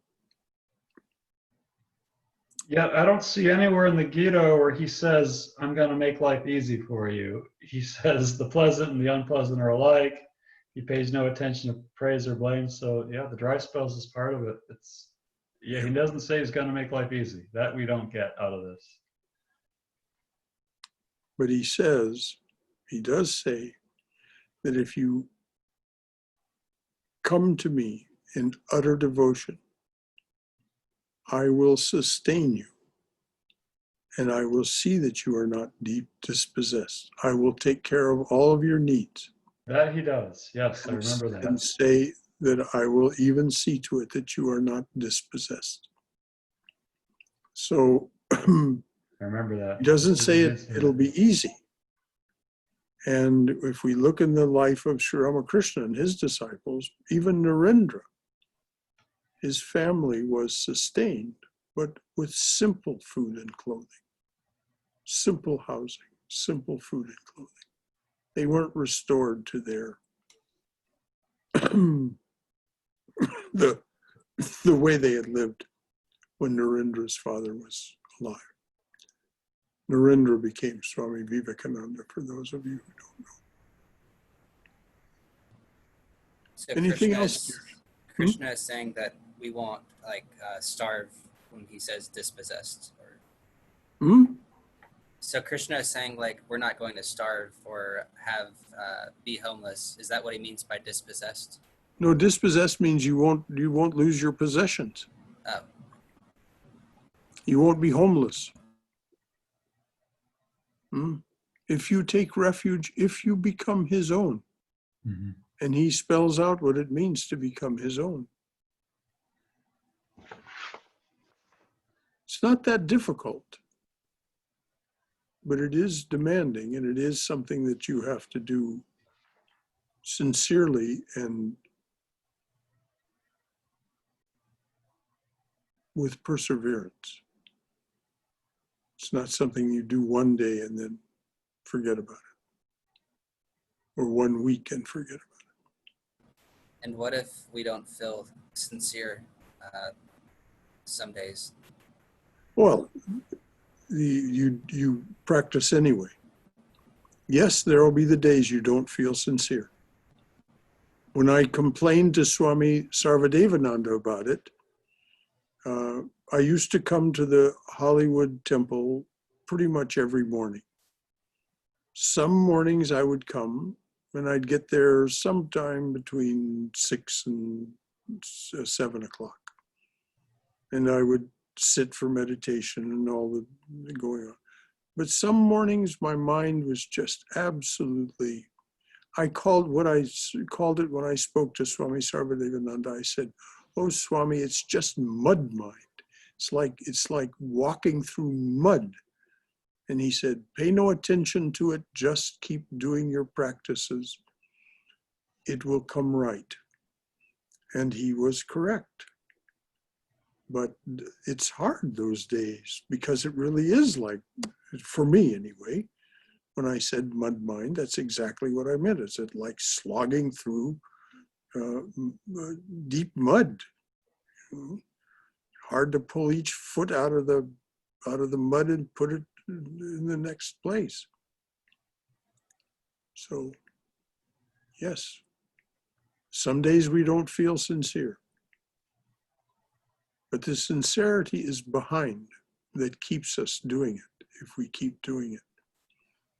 Yeah, I don't see anywhere in the Gita where he says, I'm going to make life easy for you. He says the pleasant and the unpleasant are alike. He pays no attention to praise or blame. So yeah, the dry spells is part of it. He doesn't say he's going to make life easy. That we don't get out of this. But he does say that if you come to me in utter devotion, I will sustain you, and I will see that you are not deep dispossessed. I will take care of all of your needs. That he does. Yes, I remember that. And say that I will even see to it that you are not dispossessed. So I remember that. He doesn't say it'll be easy. And if we look in the life of Sri Ramakrishna and his disciples, even Narendra, his family was sustained, but with simple food and clothing, simple housing, simple food and clothing. They weren't restored to their the way they had lived when Narendra's father was alive. Narendra became Swami Vivekananda, for those of you who don't know. So Anything else? Krishna is saying that we won't starve when he says dispossessed. So Krishna is saying we're not going to starve or be homeless. Is that what he means by dispossessed? No, dispossessed means you won't lose your possessions. Oh. You won't be homeless. If you take refuge, if you become his own. Mm-hmm. And he spells out what it means to become his own. It's not that difficult, but it is demanding, and it is something that you have to do sincerely and with perseverance. It's not something you do one day and then forget about it, or 1 week and forget about it. And what if we don't feel sincere some days? Well, you practice anyway. Yes, there will be the days you don't feel sincere. When I complained to Swami Sarvadevananda about it, I used to come to the Hollywood temple pretty much every morning. Some mornings I would come And I'd get there sometime between 6 and 7 o'clock. And I would sit for meditation and all the going on. But some mornings my mind was just absolutely, I called it when I spoke to Swami Sarvadevananda. I said, "Oh, Swami, it's just mud mind. It's like walking through mud." And he said, "Pay no attention to it. Just keep doing your practices. It will come right." And he was correct. But it's hard those days because it really is like, for me anyway, when I said mud mind, that's exactly what I meant. It's like slogging through deep mud. You know? Hard to pull each foot out of the mud and put it in the next place. So, yes, some days we don't feel sincere. But the sincerity is behind that keeps us doing it if we keep doing it.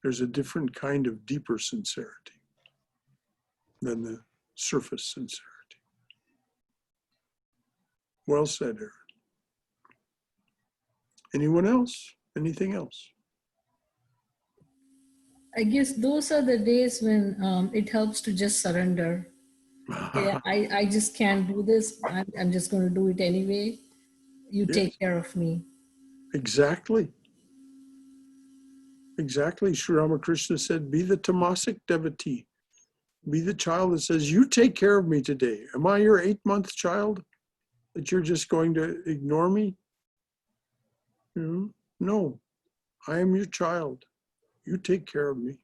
There's a different kind of deeper sincerity than the surface sincerity. Well said, Aaron. Anyone else? Anything else? I guess those are the days when it helps to just surrender. Okay, I just can't do this. I'm just going to do it anyway. You Yes. take care of me. Exactly. Exactly. Sri Ramakrishna said, be the tamasic devotee. Be the child that says, you take care of me today. Am I your 8-month child that you're just going to ignore me? No, I am your child. You take care of me.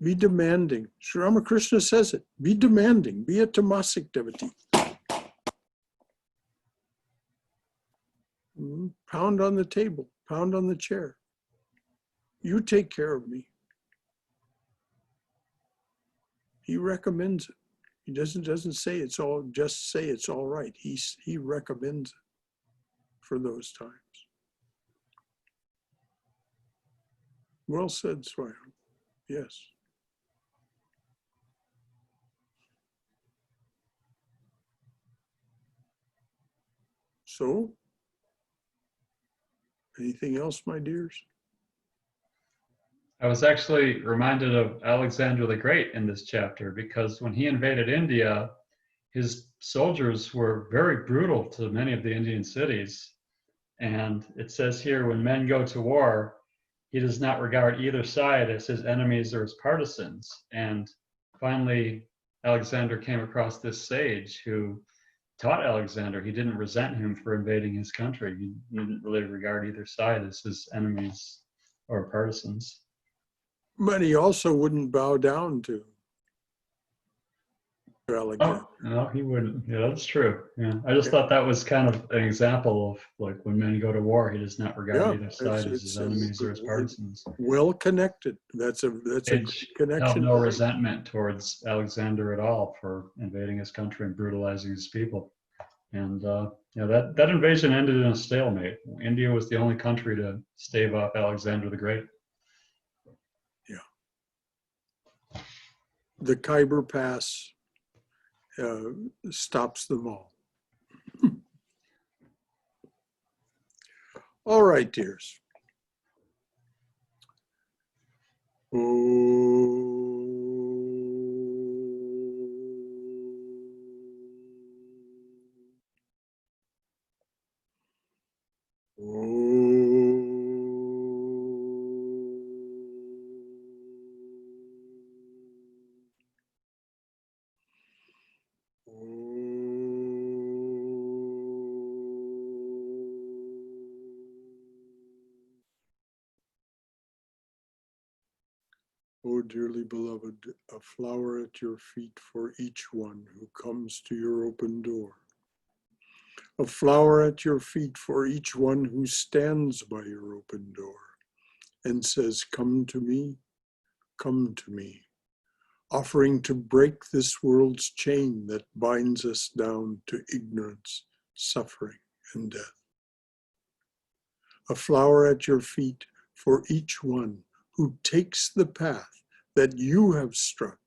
Be demanding. Sri Ramakrishna says it. Be demanding. Be a tamasic devotee. Pound on the table. Pound on the chair. You take care of me. He recommends it. He doesn't say it's all, just say it's all right. He recommends it for those times. Well said, Swami. Yes. So, anything else, my dears? I was actually reminded of Alexander the Great in this chapter because when he invaded India, his soldiers were very brutal to many of the Indian cities. And it says here, when men go to war, he does not regard either side as his enemies or his partisans. And finally, Alexander came across this sage who taught Alexander he didn't resent him for invading his country. He didn't really regard either side as his enemies or partisans. But he also wouldn't bow down to Alexander. Oh, no, he wouldn't. Yeah, that's true. Yeah, I just thought that was kind of an example of like when men go to war, he does not regard either side as his enemies or his partisans. Well connected. That's a good connection. Held no resentment towards Alexander at all for invading his country and brutalizing his people. And that invasion ended in a stalemate. India was the only country to stave off Alexander the Great. Yeah. The Khyber Pass stops them all. All right, dears. Oh, dearly beloved, a flower at your feet for each one who comes to your open door. A flower at your feet for each one who stands by your open door and says, come to me, offering to break this world's chain that binds us down to ignorance, suffering, and death. A flower at your feet for each one who takes the path that you have struck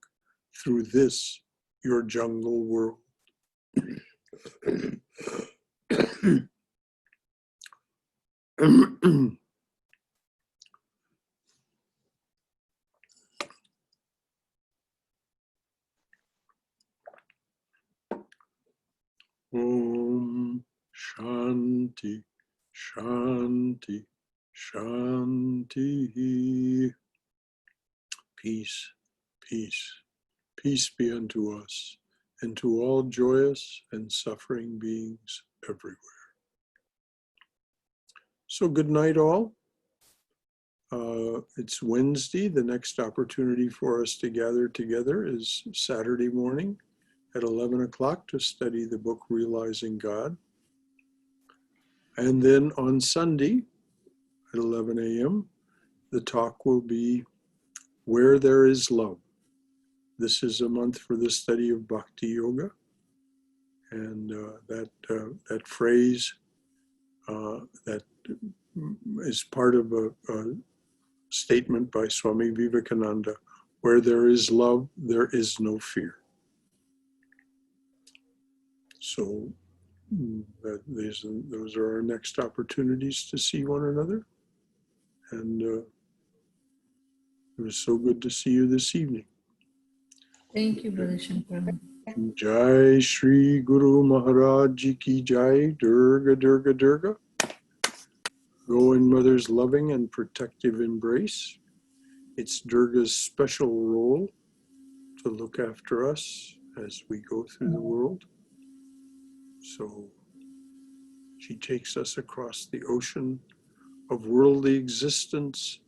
through this, your jungle world. Om Shanti, Shanti, Shanti. Peace, peace, peace be unto us and to all joyous and suffering beings everywhere. So good night all. It's Wednesday. The next opportunity for us to gather together is Saturday morning at 11 o'clock to study the book Realizing God. And then on Sunday at 11 a.m., the talk will be Where There Is Love. This is a month for the study of Bhakti Yoga. And that phrase that is part of a statement by Swami Vivekananda, where there is love, there is no fear. So those are our next opportunities to see one another. And it was so good to see you this evening. Thank you, Brother Shankara. Jai Shri Guru Maharaj Ji Ki Jai, Durga Durga Durga. Go in Mother's loving and protective embrace. It's Durga's special role to look after us as we go through the world. So she takes us across the ocean of worldly existence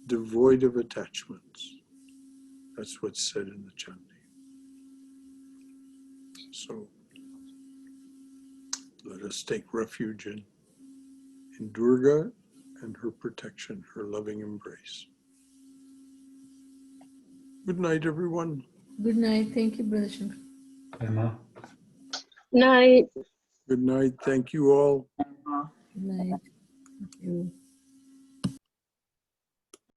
devoid of attachments. That's what's said in the chanting. So let us take refuge in Durga and her protection, her loving embrace. Good night, everyone. Good night. Thank you, Brother Shankara. Emma. Night. Good night. Thank you all. Good night. Thank you.